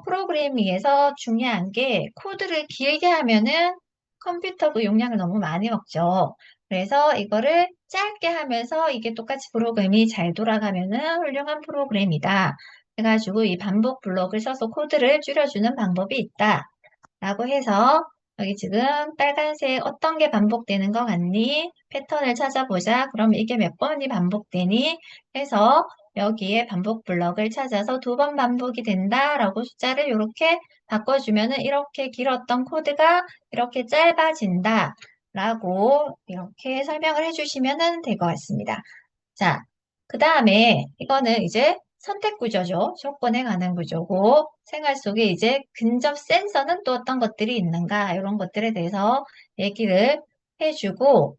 프로그래밍에서 중요한 게 코드를 길게 하면은 컴퓨터 그 용량을 너무 많이 먹죠. 그래서 이거를 짧게 하면서 이게 똑같이 프로그램이 잘 돌아가면은 훌륭한 프로그램이다. 해가지고 이 반복 블록을 써서 코드를 줄여주는 방법이 있다. 라고 해서 여기 지금 빨간색 어떤 게 반복되는 것 같니? 패턴을 찾아보자. 그럼 이게 몇 번이 반복되니? 해서 여기에 반복 블럭을 찾아서 두 번 반복이 된다라고 숫자를 이렇게 바꿔주면은 이렇게 길었던 코드가 이렇게 짧아진다. 라고 이렇게 설명을 해주시면 될 것 같습니다. 자, 그 다음에 이거는 이제 선택 구조죠. 조건에 관한 구조고 생활 속에 이제 근접 센서는 또 어떤 것들이 있는가 이런 것들에 대해서 얘기를 해주고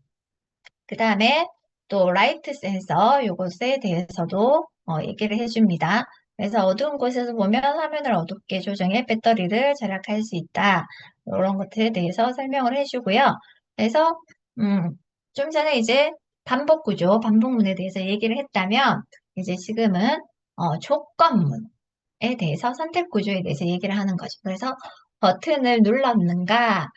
그 다음에 또 라이트 센서 이것에 대해서도 얘기를 해줍니다. 그래서 어두운 곳에서 보면 화면을 어둡게 조정해 배터리를 절약할 수 있다. 이런 것들에 대해서 설명을 해주고요. 그래서 좀 전에 이제 반복 구조, 반복문에 대해서 얘기를 했다면 이제 지금은 조건문에 대해서 선택 구조에 대해서 얘기를 하는 거죠. 그래서 버튼을 눌렀는가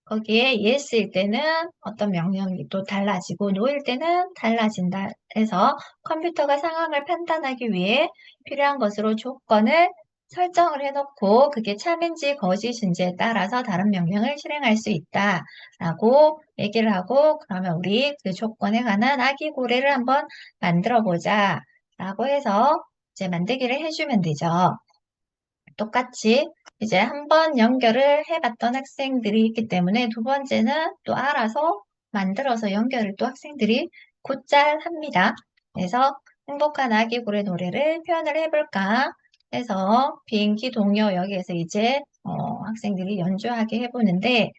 거기에 yes일 때는 어떤 명령이 또 달라지고 no일 때는 달라진다 해서 컴퓨터가 상황을 판단하기 위해 필요한 것으로 조건을 설정을 해놓고 그게 참인지 거짓인지에 따라서 다른 명령을 실행할 수 있다라고 얘기를 하고 그러면 우리 그 조건에 관한 아기 고래를 한번 만들어 보자 라고 해서 이제 만들기를 해주면 되죠. 똑같이 이제 한번 연결을 해봤던 학생들이 있기 때문에 두 번째는 또 알아서 만들어서 연결을 또 학생들이 곧잘 합니다. 그래서 행복한 아기 고래 노래를 표현을 해볼까 해서 비행기 동요 여기에서 이제 학생들이 연주하게 해보는데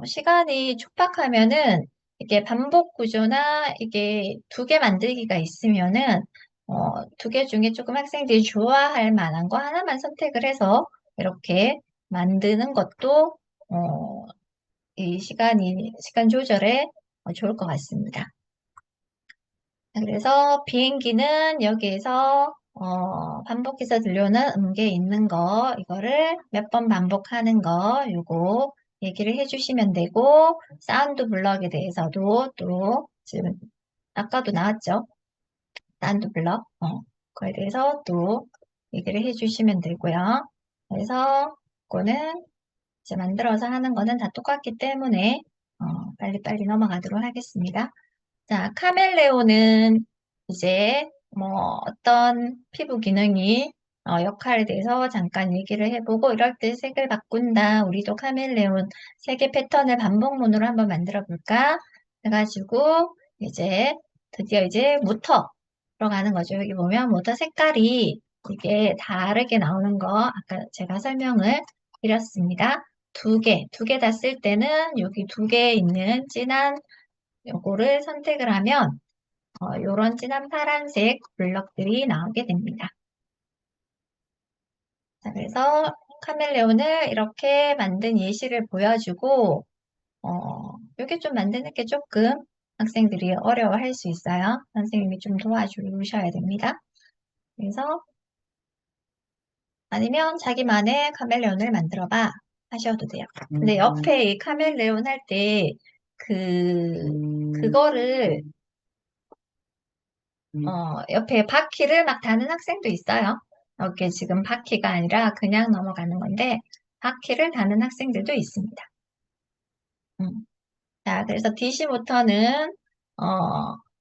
시간이 촉박하면은 이게 반복 구조나 이게 두 개 만들기가 있으면은 두 개 중에 조금 학생들이 좋아할 만한 거 하나만 선택을 해서 이렇게 만드는 것도 이 시간 조절에 좋을 것 같습니다. 그래서 비행기는 여기에서 반복해서 들려오는 음계 있는 거 이거를 몇 번 반복하는 거 요거 얘기를 해주시면 되고 사운드 블럭에 대해서도 또 지금 아까도 나왔죠. 난도 블럭, 그거에 대해서 또 얘기를 해주시면 되고요. 그래서 그거는 이제 만들어서 하는 거는 다 똑같기 때문에 빨리빨리 넘어가도록 하겠습니다. 자, 카멜레온은 이제 뭐 어떤 피부 기능이 역할에 대해서 잠깐 얘기를 해보고 이럴 때 색을 바꾼다. 우리도 카멜레온 색의 패턴을 반복문으로 한번 만들어 볼까? 해가지고 이제 드디어 이제 모터 들어가는 거죠. 여기 보면 모터 색깔이 이게 다르게 나오는 거 아까 제가 설명을 드렸습니다. 두 개 다 쓸 때는 여기 두 개 있는 진한 요거를 선택을 하면 요런 진한 파란색 블럭들이 나오게 됩니다. 자, 그래서 카멜레온을 이렇게 만든 예시를 보여주고 요게 좀 만드는 게 조금 학생들이 어려워할 수 있어요. 선생님이 좀 도와주셔야 됩니다. 그래서 아니면 자기만의 카멜레온을 만들어봐 하셔도 돼요. 근데 옆에 이 카멜레온 할 때 그거를 옆에 바퀴를 막 다는 학생도 있어요. 이렇게 지금 바퀴가 아니라 그냥 넘어가는 건데, 바퀴를 다는 학생들도 있습니다. 자, 그래서 DC 모터는,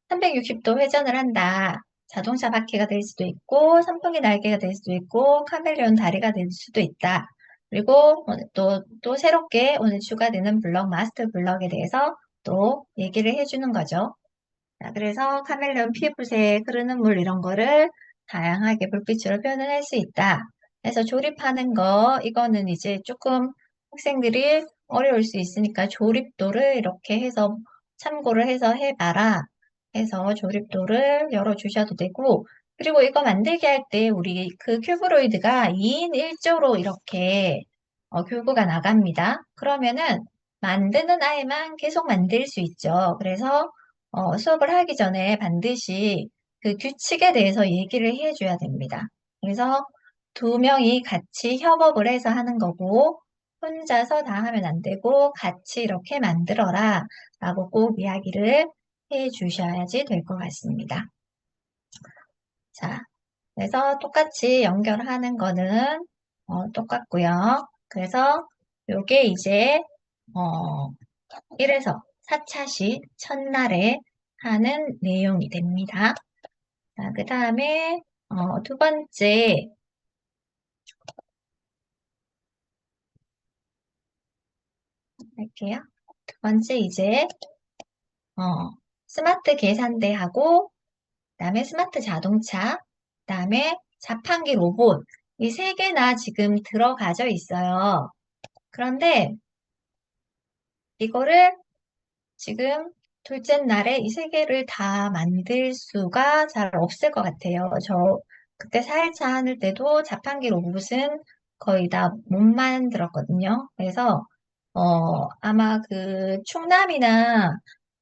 360도 회전을 한다. 자동차 바퀴가 될 수도 있고, 선풍기 날개가 될 수도 있고, 카멜레온 다리가 될 수도 있다. 그리고 또 새롭게 오늘 추가되는 블럭, 마스터 블럭에 대해서 또 얘기를 해주는 거죠. 자, 그래서 카멜레온 피부색, 흐르는 물 이런 거를 다양하게 불빛으로 표현을 할 수 있다. 그래서 조립하는 거, 이거는 이제 조금 학생들이 어려울 수 있으니까 조립도를 이렇게 해서 참고를 해서 해봐라. 해서 조립도를 열어주셔도 되고, 그리고 이거 만들게 할 때 우리 그 큐브로이드가 2인 1조로 이렇게 교구가 나갑니다. 그러면은 만드는 아이만 계속 만들 수 있죠. 그래서 수업을 하기 전에 반드시 그 규칙에 대해서 얘기를 해줘야 됩니다. 그래서 두 명이 같이 협업을 해서 하는 거고, 혼자서 다 하면 안 되고, 같이 이렇게 만들어라 라고 꼭 이야기를 해 주셔야지 될 것 같습니다. 자, 그래서 똑같이 연결하는 거는 똑같고요. 그래서 요게 이제 1에서 4차시 첫날에 하는 내용이 됩니다. 자, 그 다음에 두 번째 할게요. 두 번째 이제 스마트 계산대하고 그다음에 스마트 자동차, 그다음에 자판기 로봇 이 세 개나 지금 들어가져 있어요. 그런데 이거를 지금 둘째 날에 이 세 개를 다 만들 수가 잘 없을 것 같아요. 저 그때 4일차 하는 때도 자판기 로봇은 거의 다 못 만들었거든요. 그래서 아마 그 충남이나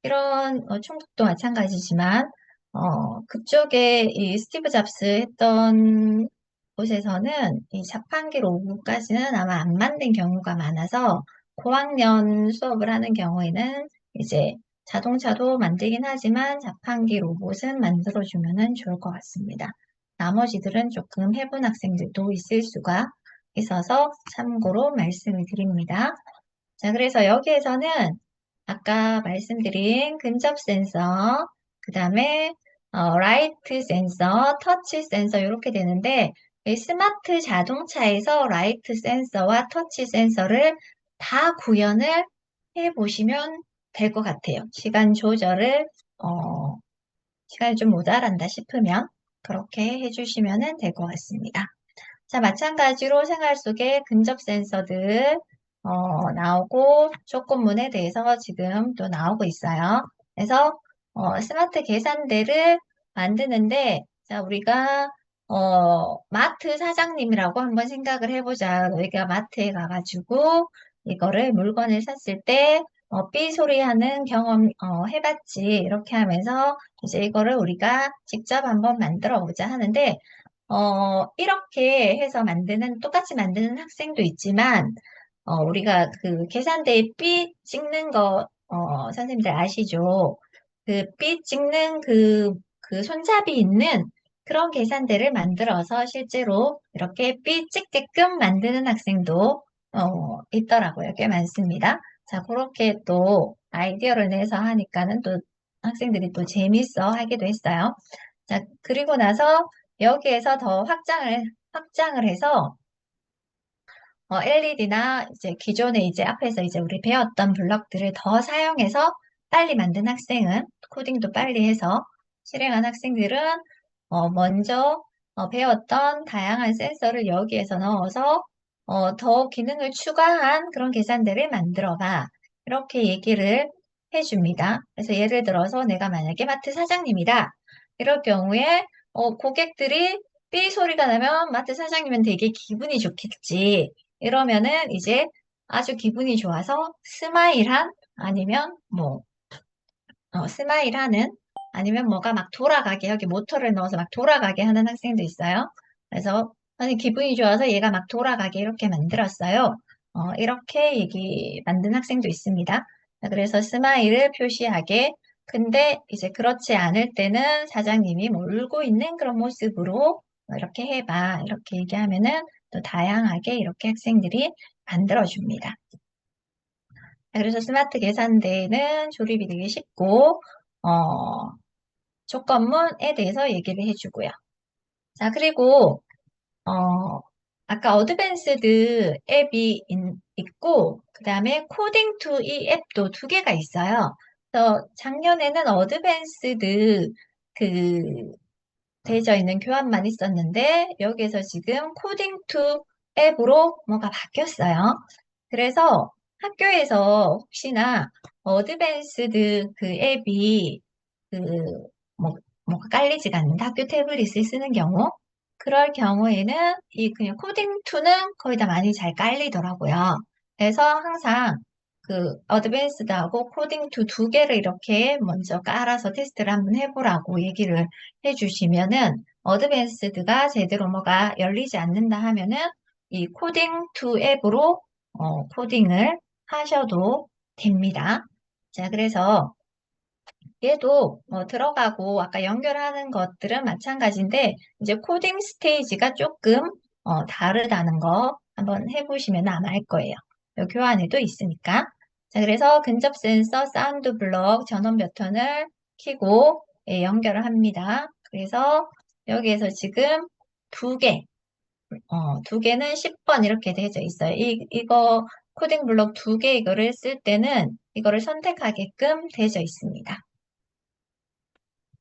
이런 충북도 마찬가지지만 그쪽에 이 스티브 잡스 했던 곳에서는 이 자판기 로봇까지는 아마 안 만든 경우가 많아서 고학년 수업을 하는 경우에는 이제 자동차도 만들긴 하지만 자판기 로봇은 만들어주면 좋을 것 같습니다. 나머지들은 조금 해본 학생들도 있을 수가 있어서 참고로 말씀을 드립니다. 자, 그래서 여기에서는 아까 말씀드린 근접 센서, 그 다음에 라이트 센서, 터치 센서 이렇게 되는데 이 스마트 자동차에서 라이트 센서와 터치 센서를 다 구현을 해보시면 될 것 같아요. 시간 조절을 시간이 좀 모자란다 싶으면 그렇게 해주시면 될 것 같습니다. 자, 마찬가지로 생활 속에 근접 센서들 나오고 조건문에 대해서 지금 또 나오고 있어요. 그래서 스마트 계산대를 만드는데 자, 우리가 마트 사장님이라고 한번 생각을 해보자. 너희가 마트에 가가지고 이거를 물건을 샀을 때 삐 소리 하는 경험 해봤지. 이렇게 하면서 이제 이거를 우리가 직접 한번 만들어 보자 하는데 이렇게 해서 똑같이 만드는 학생도 있지만, 우리가 그 계산대에 삐 찍는 거, 선생님들 아시죠? 그 삐 찍는 그 손잡이 있는 그런 계산대를 만들어서 실제로 이렇게 삐 찍게끔 만드는 학생도 있더라고요. 꽤 많습니다. 자, 그렇게 또 아이디어를 내서 하니까는 또 학생들이 또 재밌어 하기도 했어요. 자, 그리고 나서 여기에서 더 확장을 해서 LED나 이제 기존에 이제 앞에서 이제 우리 배웠던 블럭들을 더 사용해서 빨리 만든 학생은 코딩도 빨리 해서 실행한 학생들은 먼저 배웠던 다양한 센서를 여기에서 넣어서 더 기능을 추가한 그런 계산대를 만들어 봐. 이렇게 얘기를 해줍니다. 그래서 예를 들어서 내가 만약에 마트 사장님이다. 이럴 경우에 고객들이 삐 소리가 나면 마트 사장님은 되게 기분이 좋겠지. 이러면은 이제 아주 기분이 좋아서 스마일한 아니면 뭐 스마일하는 아니면 뭐가 막 돌아가게 여기 모터를 넣어서 막 돌아가게 하는 학생도 있어요. 그래서 아니 기분이 좋아서 얘가 막 돌아가게 이렇게 만들었어요. 이렇게 얘기 만든 학생도 있습니다. 그래서 스마일을 표시하게 근데 이제 그렇지 않을 때는 사장님이 뭐 울고 있는 그런 모습으로 이렇게 해봐 이렇게 얘기하면은 또 다양하게 이렇게 학생들이 만들어줍니다. 그래서 스마트 계산대는 조립이 되게 쉽고, 조건문에 대해서 얘기를 해주고요. 자, 그리고, 아까 어드밴스드 앱이 있고, 그 다음에 코딩 투 이 앱도 두 개가 있어요. 그래서 작년에는 어드밴스드 그 되어 있는 교환만 있었는데, 여기에서 지금 코딩 투 앱으로 뭐가 바뀌었어요. 그래서 학교에서 혹시나 어드밴스드 그 앱이 그 뭐, 뭐가 깔리지가 않는다. 학교 태블릿을 쓰는 경우. 그럴 경우에는 이 그냥 코딩 2는 거의 다 많이 잘 깔리더라고요. 그래서 항상 그 어드밴스드하고 코딩 2 두 개를 이렇게 먼저 깔아서 테스트를 한번 해보라고 얘기를 해주시면은 어드밴스드가 제대로 뭐가 열리지 않는다 하면은 이 코딩 2 앱으로 코딩을 하셔도 됩니다. 자, 그래서 얘도 들어가고 아까 연결하는 것들은 마찬가지인데 이제 코딩 스테이지가 조금 다르다는 거 한번 해보시면 아마 알 거예요. 요 교환에도 있으니까. 자, 그래서 근접 센서, 사운드 블럭, 전원 버튼을 켜고 연결을 합니다. 그래서 여기에서 지금 두 개, 두 개는 10번 이렇게 되어져 있어요. 이거 코딩 블록 두 개 이거를 쓸 때는 이거를 선택하게끔 되어져 있습니다.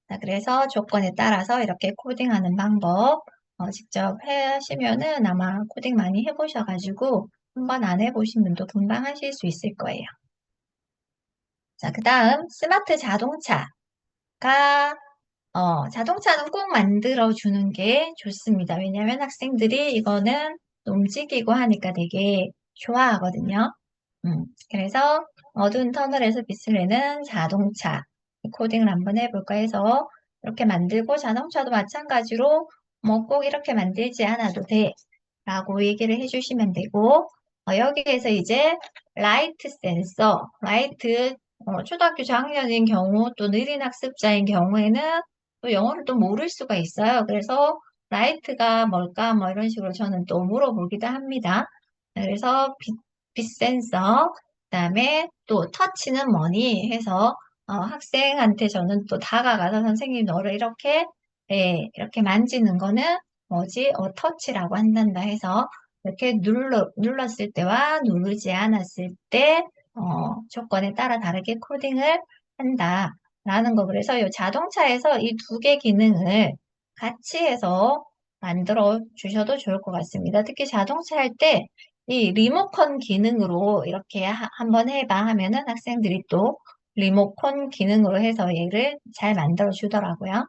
자, 그래서 조건에 따라서 이렇게 코딩하는 방법 직접 하시면은 아마 코딩 많이 해보셔가지고 한번 안 해보신 분도 금방 하실 수 있을 거예요. 자, 그 다음 스마트 자동차가 자동차는 꼭 만들어주는 게 좋습니다. 왜냐하면 학생들이 이거는 움직이고 하니까 되게 좋아하거든요. 그래서 어두운 터널에서 빛을 내는 자동차 코딩을 한번 해볼까 해서 이렇게 만들고 자동차도 마찬가지로 뭐 꼭 이렇게 만들지 않아도 돼 라고 얘기를 해주시면 되고 여기에서 이제 라이트 센서, 라이트 초등학교 저학년인 경우 또 느린 학습자인 경우에는 또 영어를 또 모를 수가 있어요. 그래서 라이트가 뭘까 뭐 이런 식으로 저는 또 물어보기도 합니다. 그래서 빛 센서, 그다음에 또 터치는 뭐니 해서 학생한테 저는 또 다가가서 선생님 너를 이렇게 이렇게 만지는 거는 뭐지? 터치라고 한단다 해서 이렇게 눌렀을 때와 누르지 않았을 때 조건에 따라 다르게 코딩을 한다라는 거. 그래서 이 자동차에서 이 두 개 기능을 같이 해서 만들어 주셔도 좋을 것 같습니다. 특히 자동차 할 때 이 리모컨 기능으로 이렇게 한번 해봐 하면은 학생들이 또 리모컨 기능으로 해서 얘를 잘 만들어 주더라고요.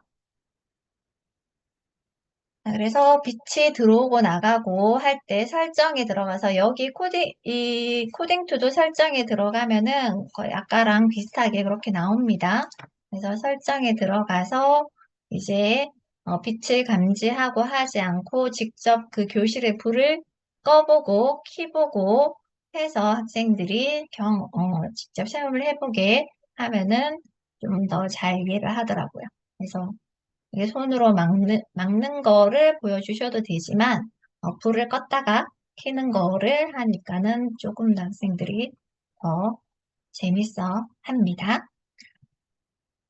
그래서 빛이 들어오고 나가고 할 때 설정에 들어가서 여기 이 코딩 투도 설정에 들어가면은 거의 아까랑 비슷하게 그렇게 나옵니다. 그래서 설정에 들어가서 이제 빛을 감지하고 하지 않고 직접 그 교실의 불을 꺼보고 켜보고 해서 학생들이 직접 시험을 해보게 하면은 좀 더 잘 이해를 하더라고요. 그래서 이게 손으로 막는 거를 보여주셔도 되지만, 불을 껐다가 켜는 거를 하니까는 조금 더 학생들이 더 재밌어 합니다.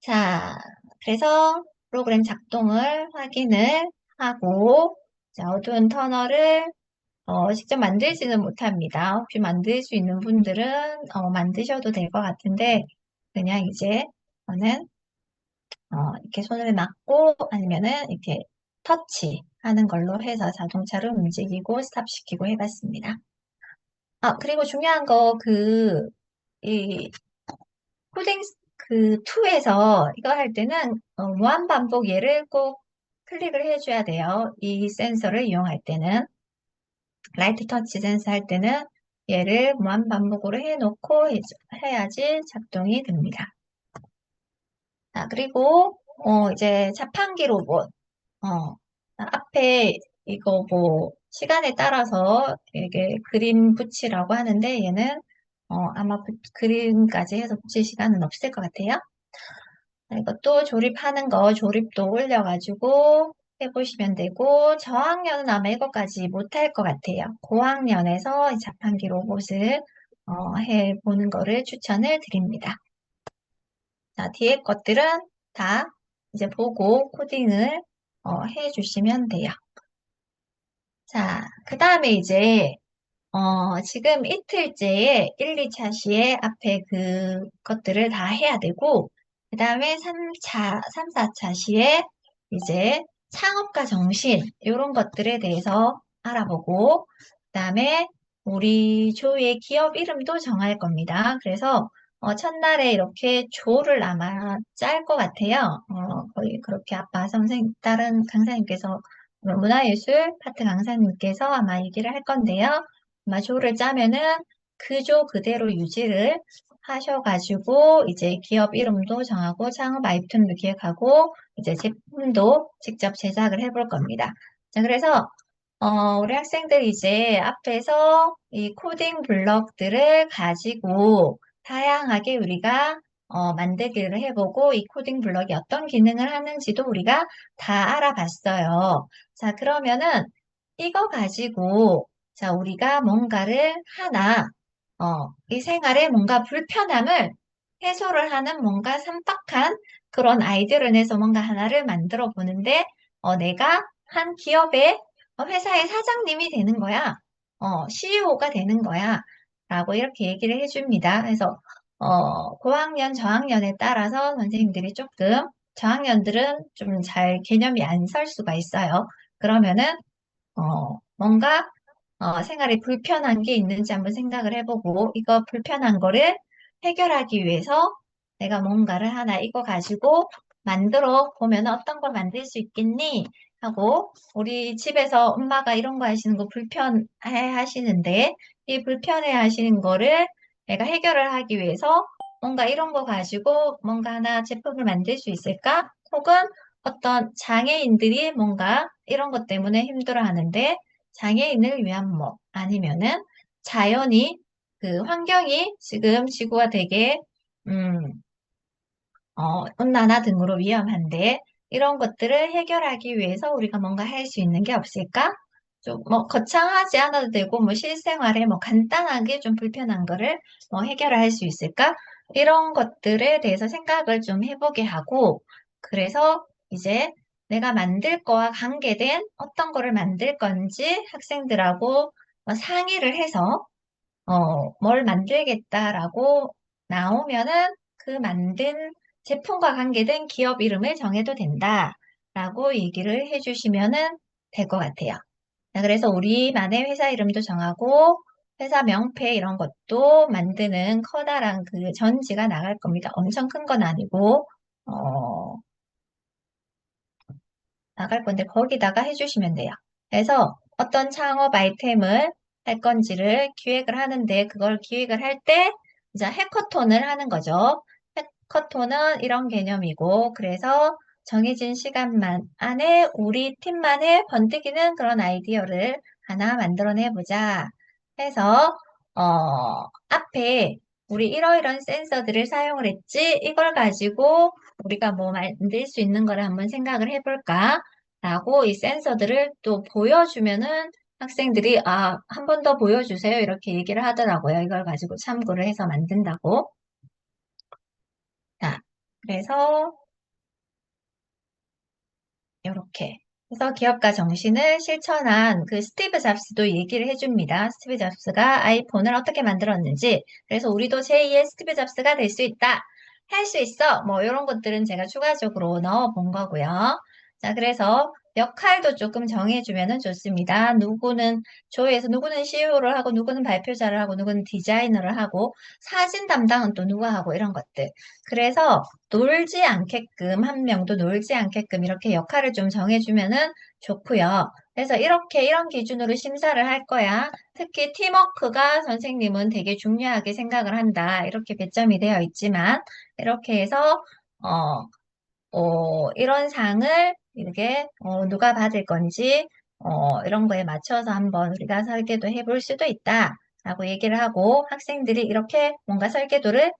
자, 그래서 프로그램 작동을 확인을 하고, 자, 어두운 터널을 직접 만들지는 못합니다. 혹시 만들 수 있는 분들은 만드셔도 될 것 같은데, 그냥 이제 저는 이렇게 손을 막고 아니면은 이렇게 터치하는 걸로 해서 자동차를 움직이고 스탑시키고 해봤습니다. 그리고 중요한 거 이 코딩 2에서 이거 할 때는 무한 반복 얘를 꼭 클릭을 해줘야 돼요. 이 센서를 이용할 때는. 라이트 터치 센서 할 때는 얘를 무한 반복으로 해놓고 해야지 작동이 됩니다. 자, 그리고 이제 자판기 로봇. 앞에 이거 뭐 시간에 따라서 이게 그림 붙이라고 하는데 얘는 아마 그림까지 해서 붙일 시간은 없을 것 같아요. 이것도 조립하는 거 조립도 올려가지고 해보시면 되고 저학년은 아마 이것까지 못할 것 같아요. 고학년에서 이 자판기 로봇을 해보는 거를 추천을 드립니다. 자, 뒤에 것들은 다 이제 보고 코딩을 해주시면 돼요. 자, 그 다음에 이제 지금 이틀째에 1, 2차 시에 앞에 것들을 다 해야 되고, 그 다음에 3차, 3, 4차 시에 이제 창업과 정신, 이런 것들에 대해서 알아보고, 그 다음에 우리 조의 기업 이름도 정할 겁니다. 그래서 첫날에 이렇게 조를 아마 짤 것 같아요. 거의 그렇게 아빠 선생님, 다른 강사님께서 문화예술 파트 강사님께서 아마 얘기를 할 건데요. 조를 짜면은 그 조 그대로 유지를 하셔가지고 이제 기업 이름도 정하고 창업 아이템도 기획하고 이제 제품도 직접 제작을 해볼 겁니다. 자, 그래서 우리 학생들이 이제 앞에서 이 코딩 블럭들을 가지고 다양하게 우리가 만들기를 해보고 이 코딩 블럭이 어떤 기능을 하는지도 우리가 다 알아봤어요. 자, 그러면은 이거 가지고 자, 우리가 뭔가를 하나, 이 생활에 뭔가 불편함을 해소를 하는 뭔가 삼박한 그런 아이디어를 내서 뭔가 하나를 만들어 보는데, 내가 한 기업의 회사의 사장님이 되는 거야. CEO가 되는 거야. 라고 이렇게 얘기를 해줍니다. 그래서, 고학년, 저학년에 따라서 선생님들이 조금, 저학년들은 좀 잘 개념이 안 설 수가 있어요. 그러면은, 뭔가 생활에 불편한 게 있는지 한번 생각을 해보고, 이거 불편한 거를 해결하기 위해서 내가 뭔가를 하나 이거 가지고 만들어 보면 어떤 걸 만들 수 있겠니? 하고, 우리 집에서 엄마가 이런 거 하시는 거 불편해 하시는데, 이 불편해 하시는 거를 내가 해결을 하기 위해서 뭔가 이런 거 가지고 뭔가 하나 제품을 만들 수 있을까? 혹은 어떤 장애인들이 뭔가 이런 것 때문에 힘들어 하는데, 장애인을 위한 뭐 아니면은 자연이 환경이 지금 지구가 되게 음, 온난화 등으로 위험한데 이런 것들을 해결하기 위해서 우리가 뭔가 할 수 있는 게 없을까? 좀 뭐 거창하지 않아도 되고 뭐 실생활에 뭐 간단하게 좀 불편한 거를 뭐 해결을 할 수 있을까? 이런 것들에 대해서 생각을 좀 해보게 하고 그래서 이제 내가 만들 거와 관계된 어떤 거를 만들 건지 학생들하고 상의를 해서 뭘 만들겠다라고 나오면은 그 만든 제품과 관계된 기업 이름을 정해도 된다라고 얘기를 해주시면은 될 것 같아요. 자, 그래서 우리만의 회사 이름도 정하고 회사 명패 이런 것도 만드는 커다란 전지가 나갈 겁니다. 엄청 큰 건 아니고 나갈 건데 거기다가 해주시면 돼요. 그래서 어떤 창업 아이템을 할 건지를 기획을 하는데 그걸 기획을 할 때 이제 해커톤을 하는 거죠. 해커톤은 이런 개념이고 그래서 정해진 시간만 안에 우리 팀만의 번뜩이는 그런 아이디어를 하나 만들어내보자 해서 앞에 우리 이러이런 센서들을 사용을 했지 이걸 가지고 우리가 뭐 만들 수 있는 거를 한번 생각을 해볼까? 라고 이 센서들을 또 보여주면은 학생들이 한 번 더 보여주세요. 이렇게 얘기를 하더라고요. 이걸 가지고 참고를 해서 만든다고. 자, 그래서 이렇게. 그래서 기업가 정신을 실천한 그 스티브 잡스도 얘기를 해줍니다. 스티브 잡스가 아이폰을 어떻게 만들었는지. 그래서 우리도 제2의 스티브 잡스가 될 수 있다. 할 수 있어. 뭐 이런 것들은 제가 추가적으로 넣어 본 거고요. 자, 그래서 역할도 조금 정해주면 좋습니다. 누구는 조에서 누구는 CEO를 하고 누구는 발표자를 하고 누구는 디자이너를 하고 사진 담당은 또 누가 하고 이런 것들. 그래서 놀지 않게끔, 한 명도 놀지 않게끔 이렇게 역할을 좀 정해주면은 좋고요. 그래서 이렇게 이런 기준으로 심사를 할 거야. 특히 팀워크가 선생님은 되게 중요하게 생각을 한다. 이렇게 배점이 되어 있지만 이렇게 해서 이런 상을 이렇게 누가 받을 건지 이런 거에 맞춰서 한번 우리가 설계도 해볼 수도 있다. 라고 얘기를 하고 학생들이 이렇게 뭔가 설계도를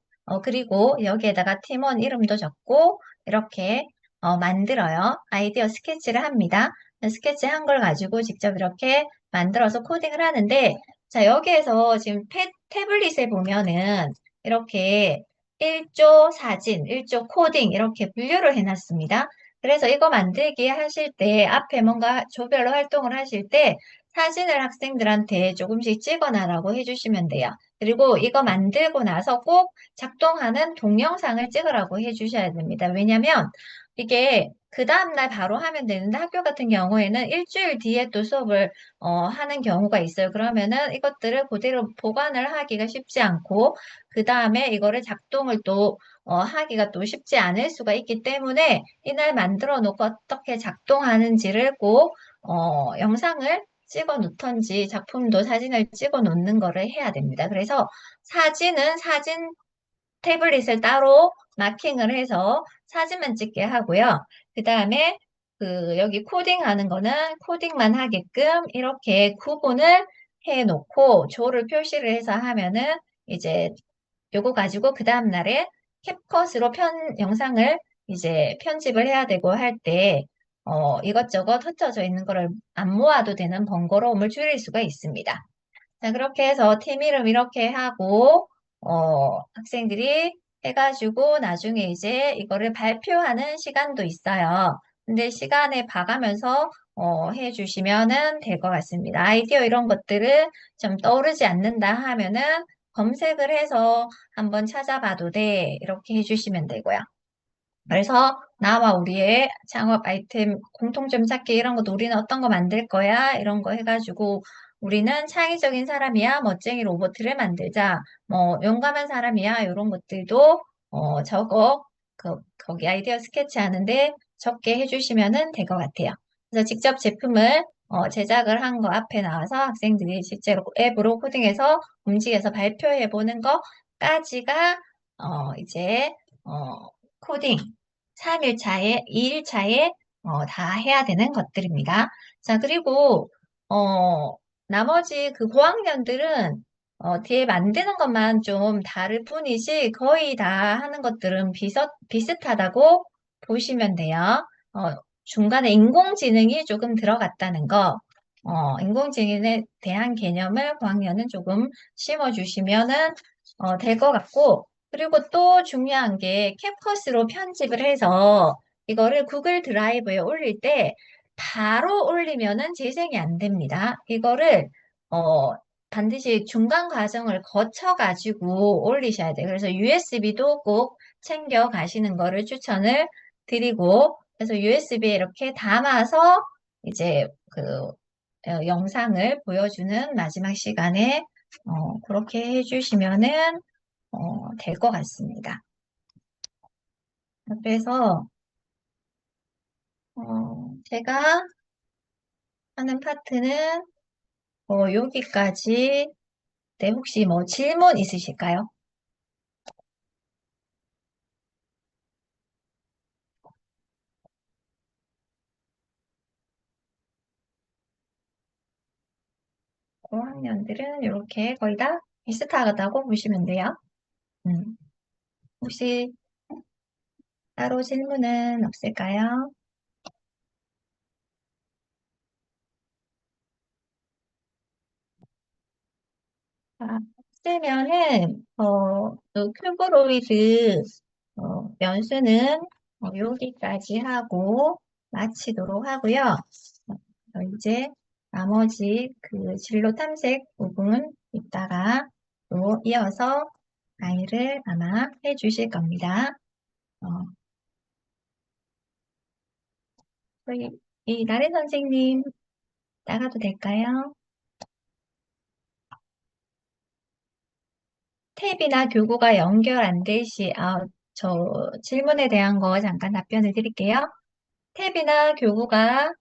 그리고 여기에다가 팀원 이름도 적고 이렇게 만들어요. 아이디어 스케치를 합니다. 스케치 한 걸 가지고 직접 이렇게 만들어서 코딩을 하는데 자 여기에서 지금 태블릿에 보면은 이렇게 1조 사진, 1조 코딩 이렇게 분류를 해놨습니다. 그래서 이거 만들기 하실 때 앞에 뭔가 조별로 활동을 하실 때 사진을 학생들한테 조금씩 찍어놔라고 해주시면 돼요. 그리고 이거 만들고 나서 꼭 작동하는 동영상을 찍으라고 해주셔야 됩니다. 왜냐면 이게 그 다음날 바로 하면 되는데 학교 같은 경우에는 일주일 뒤에 또 수업을 하는 경우가 있어요. 그러면은 이것들을 그대로 보관을 하기가 쉽지 않고 그 다음에 이거를 작동을 또 하기가 또 쉽지 않을 수가 있기 때문에 이날 만들어 놓고 어떻게 작동하는지를 꼭 영상을 찍어 놓던지 작품도 사진을 찍어 놓는 거를 해야 됩니다. 그래서 사진은 사진 태블릿을 따로 마킹을 해서 사진만 찍게 하고요. 그 다음에 여기 코딩하는 거는 코딩만 하게끔 이렇게 구분을 해 놓고 조를 표시를 해서 하면은 이제 요거 가지고 그 다음 날에 캡컷으로 영상을 이제 편집을 해야 되고 할 때, 이것저것 흩어져 있는 거를 안 모아도 되는 번거로움을 줄일 수가 있습니다. 자, 그렇게 해서 팀 이름 이렇게 하고, 학생들이 해가지고 나중에 이제 이거를 발표하는 시간도 있어요. 근데 시간에 봐가면서 해주시면은 될 것 같습니다. 아이디어 이런 것들을 좀 떠오르지 않는다 하면은 검색을 해서 한번 찾아봐도 돼. 이렇게 해주시면 되고요. 그래서 나와 우리의 창업 아이템 공통점 찾기 이런 것도 우리는 어떤 거 만들 거야? 이런 거 해가지고 우리는 창의적인 사람이야. 멋쟁이 로봇을 만들자. 뭐 용감한 사람이야. 이런 것들도 거기 아이디어 스케치 하는데 적게 해주시면 될 것 같아요. 그래서 직접 제품을 제작을 한 거 앞에 나와서 학생들이 실제로 앱으로 코딩해서 움직여서 발표해 보는 거까지가 이제 코딩 3일차에, 2일차에 다 해야 되는 것들입니다. 자, 그리고 나머지 그 고학년들은 뒤에 만드는 것만 좀 다를 뿐이지 거의 다 하는 것들은 비슷하다고 보시면 돼요. 중간에 인공지능이 조금 들어갔다는 거, 인공지능에 대한 개념을 고학년은 조금 심어주시면은 될 것 같고, 그리고 또 중요한 게 캡컷으로 편집을 해서 이거를 구글 드라이브에 올릴 때 바로 올리면은 재생이 안 됩니다. 이거를 어, 반드시 중간 과정을 거쳐 가지고 올리셔야 돼요. 그래서 USB도 꼭 챙겨 가시는 거를 추천을 드리고 그래서 USB에 이렇게 담아서 이제 영상을 보여주는 마지막 시간에 그렇게 해주시면은 될 것 같습니다. 그래서 제가 하는 파트는 여기까지. 네, 혹시 뭐 질문 있으실까요? 고학년들은 이렇게 거의 다 비슷하다고 보시면 돼요. 음, 혹시 따로 질문은 없을까요? 아, 없으면은, 또 큐브로이드, 연수는 여기까지 하고 마치도록 하고요. 이제 나머지 그 진로 탐색 부분 이따가 또 이어서 강의를 아마 해 주실 겁니다. 어, 저희 이 나래 선생님 나가도 될까요? 탭이나 교구가 연결 안 될 시, 저 질문에 대한 거 잠깐 답변을 드릴게요. 탭이나 교구가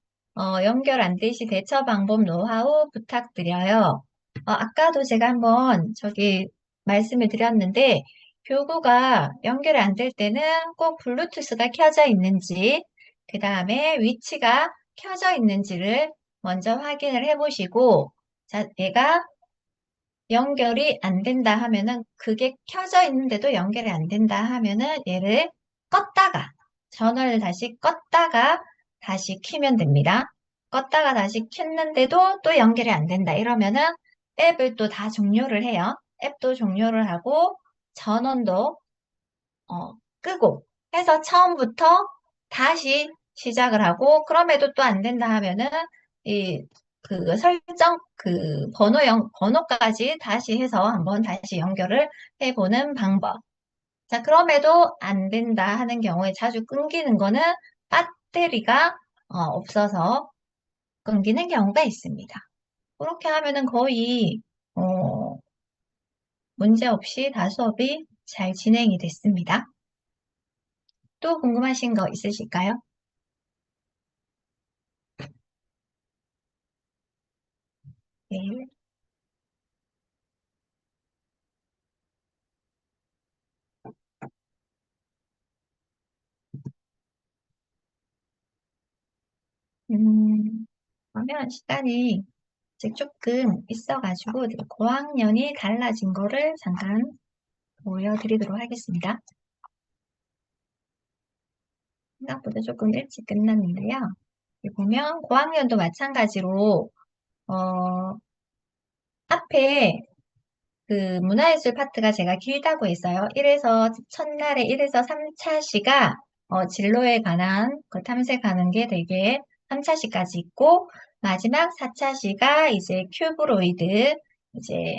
연결 안 될 시 대처 방법 노하우 부탁드려요. 아까도 제가 한번 저기 말씀을 드렸는데, 교구가 연결이 안 될 때는 꼭 블루투스가 켜져 있는지, 그 다음에 위치가 켜져 있는지를 먼저 확인을 해보시고, 자, 얘가 연결이 안 된다 하면은, 그게 켜져 있는데도 연결이 안 된다 하면은 얘를 껐다가, 전원을 다시 껐다가 다시 켜면 됩니다. 껐다가 다시 켰는데도 또 연결이 안 된다. 이러면은 앱을 또 다 종료를 해요. 앱도 종료를 하고 전원도 끄고 해서 처음부터 다시 시작을 하고 그럼에도 또 안 된다 하면은 이 그 설정 그 번호까지 다시 해서 한번 다시 연결을 해보는 방법. 자, 그럼에도 안 된다 하는 경우에 자주 끊기는 거는 배터리가 없어서 끊기는 경우가 있습니다. 그렇게 하면은 거의 어, 문제 없이 다 수업이 잘 진행이 됐습니다. 또 궁금하신 거 있으실까요? 네. 그러면 시간이 이제 조금 있어가지고 고학년이 달라진 거를 잠깐 보여드리도록 하겠습니다. 생각보다 조금 일찍 끝났는데요. 여기 보면 고학년도 마찬가지로 앞에 그 문화예술 파트가 제가 길다고 했어요. 첫날에 1에서 3차 시가 진로에 관한 걸 탐색하는 게 되게 3차 시까지 있고 마지막 4차 시가 이제 큐브로이드 이제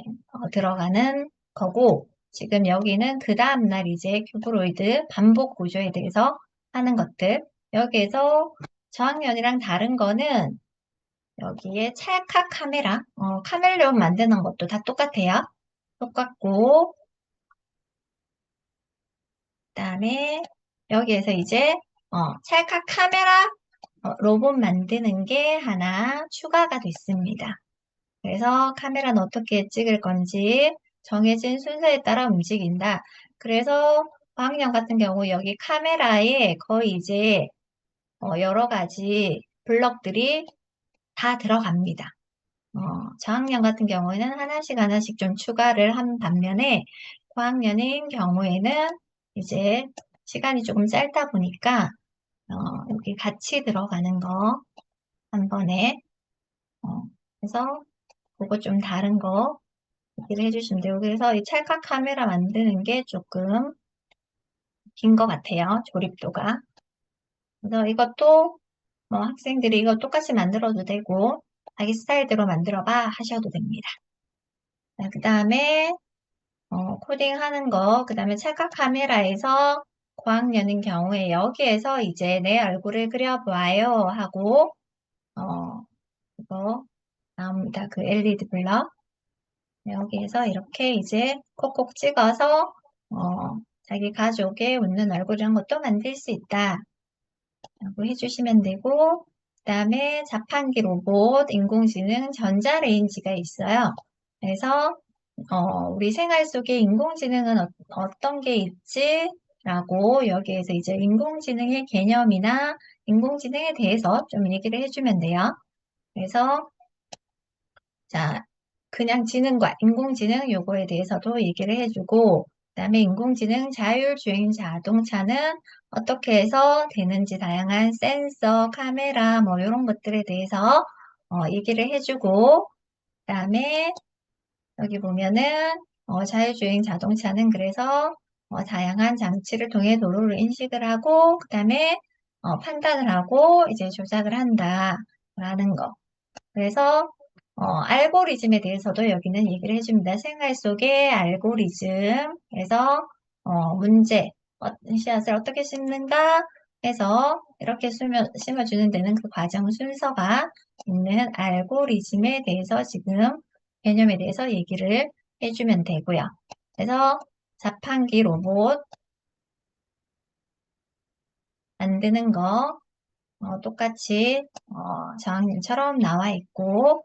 들어가는 거고 지금 여기는 그 다음날 이제 큐브로이드 반복 구조에 대해서 하는 것들 여기에서 저학년이랑 다른 거는 여기에 찰칵 카메라 카멜레온 만드는 것도 다 똑같아요. 똑같고, 그다음에 여기에서 이제 찰칵 카메라 로봇 만드는 게 하나 추가가 됐습니다. 그래서 카메라는 어떻게 찍을 건지 정해진 순서에 따라 움직인다. 그래서 과학년 같은 경우 여기 카메라에 거의 이제 여러 가지 블럭들이 다 들어갑니다. 저학년 같은 경우에는 하나씩 하나씩 좀 추가를 한 반면에 고학년인 경우에는 이제 시간이 조금 짧다 보니까 여기 같이 들어가는 거 한 번에 그래서 그거 좀 다른 거 얘기를 해주시면 돼요. 그래서 이 찰칵 카메라 만드는 게 조금 긴 것 같아요. 조립도가. 그래서 이것도 뭐 학생들이 이거 똑같이 만들어도 되고 자기 스타일대로 만들어봐 하셔도 됩니다. 그 다음에 코딩 하는 거, 그 다음에 찰칵 카메라에서 고학년인 경우에 여기에서 이제 내 얼굴을 그려보아요 하고, 이거 나옵니다. 그 LED 블럭. 여기에서 이렇게 이제 콕콕 찍어서, 자기 가족의 웃는 얼굴 이런 것도 만들 수 있다. 라고 해주시면 되고, 그 다음에 자판기 로봇, 인공지능, 전자레인지가 있어요. 그래서 우리 생활 속에 인공지능은 어떤 게 있지? 라고 여기에서 이제 인공지능의 개념이나 인공지능에 대해서 좀 얘기를 해주면 돼요. 그래서 자, 그냥 지능과 인공지능 요거에 대해서도 얘기를 해주고 그다음에 인공지능 자율주행 자동차는 어떻게 해서 되는지 다양한 센서, 카메라 뭐 이런 것들에 대해서 얘기를 해주고 그다음에 여기 보면은 자율주행 자동차는 그래서 다양한 장치를 통해 도로를 인식을 하고 그다음에 판단을 하고 이제 조작을 한다라는 거. 그래서 알고리즘에 대해서도 여기는 얘기를 해줍니다. 생활 속의 알고리즘. 그래서 문제, 씨앗을 어떻게 심는가 해서 이렇게 심어주는 데는 그 과정 순서가 있는 알고리즘에 대해서 지금 개념에 대해서 얘기를 해주면 되고요. 그래서 자판기 로봇 만드는 거 똑같이 저학년처럼 나와 있고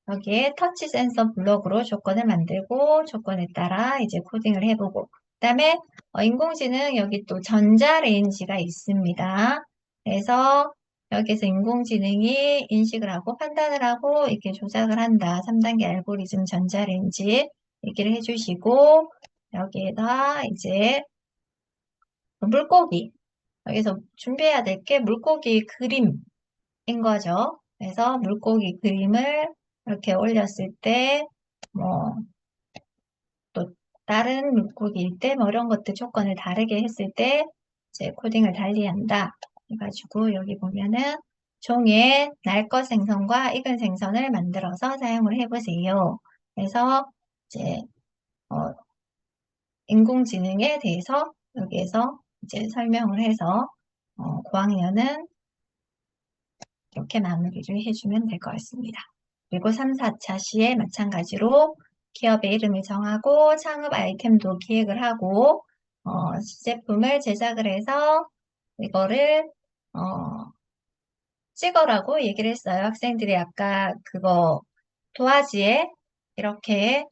여기에 터치 센서 블록으로 조건을 만들고 조건에 따라 이제 코딩을 해보고 그 다음에 인공지능 여기 또 전자레인지가 있습니다. 그래서 여기서 인공지능이 인식을 하고 판단을 하고 이렇게 조작을 한다. 3단계 알고리즘 전자레인지 얘기를 해주시고 여기에다 이제 물고기 여기서 준비해야 될 게 물고기 그림인 거죠. 그래서 물고기 그림을 이렇게 올렸을 때, 뭐, 또 다른 물고기일 때, 뭐 이런 것들 조건을 다르게 했을 때, 이제 코딩을 달리한다. 해가지고 여기 보면은 종이에 날 것 생선과 익은 생선을 만들어서 사용을 해보세요. 그래서 이제 어, 인공지능에 대해서 여기에서 이제 설명을 해서 고학년은 이렇게 마무리를 해주면 될 것 같습니다. 그리고 3, 4차 시에 마찬가지로 기업의 이름을 정하고 창업 아이템도 기획을 하고 제품을 제작을 해서 이거를 찍어라고 얘기를 했어요. 학생들이 아까 그거 도화지에 이렇게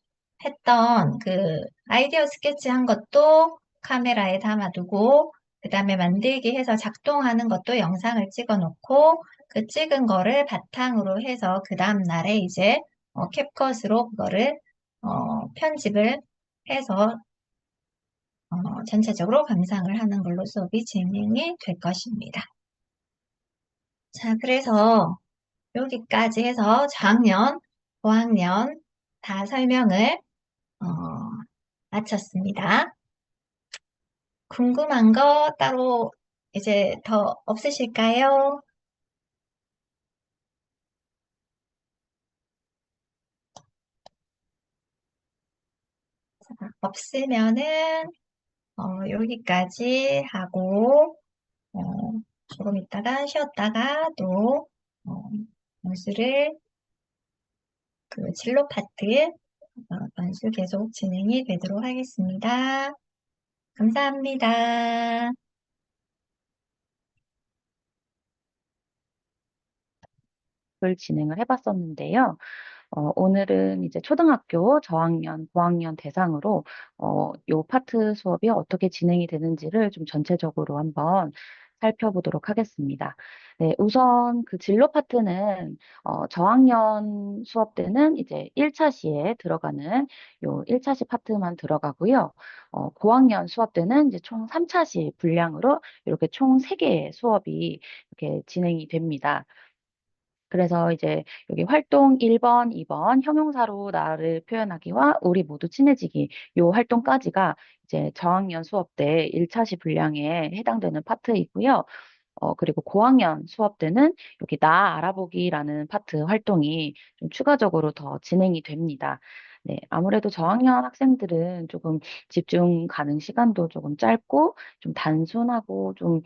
했던 그 아이디어 스케치 한 것도 카메라에 담아두고 그 다음에 만들기 해서 작동하는 것도 영상을 찍어 놓고 그 찍은 거를 바탕으로 해서 그 다음 날에 이제 캡컷으로 그거를 편집을 해서 전체적으로 감상을 하는 걸로 수업이 진행이 될 것입니다. 자, 그래서 여기까지 해서 저학년, 고학년 다 설명을 어, 마쳤습니다. 궁금한 거 따로 이제 더 없으실까요? 없으면은 여기까지 하고 어, 조금 있다가 쉬었다가 또 연수를 그 진로 파트 연수 계속 진행이 되도록 하겠습니다. 감사합니다. 을 진행을 해봤었는데요. 오늘은 이제 초등학교 저학년, 고학년 대상으로 요 파트 수업이 어떻게 진행이 되는지를 좀 전체적으로 한번 살펴보도록 하겠습니다. 네, 우선 그 진로 파트는 저학년 수업 때는 이제 1차 시에 들어가는 요 1차 시 파트만 들어가고요. 고학년 수업 때는 이제 총 3차 시 분량으로 이렇게 총 3개의 수업이 이렇게 진행이 됩니다. 그래서 이제 여기 활동 1번, 2번 형용사로 나를 표현하기와 우리 모두 친해지기 요 활동까지가 이제 저학년 수업 때 1차시 분량에 해당되는 파트이고요. 그리고 고학년 수업 때는 여기 나 알아보기라는 파트 활동이 좀 추가적으로 더 진행이 됩니다. 네, 아무래도 저학년 학생들은 조금 집중 가능 시간도 조금 짧고 좀 단순하고 좀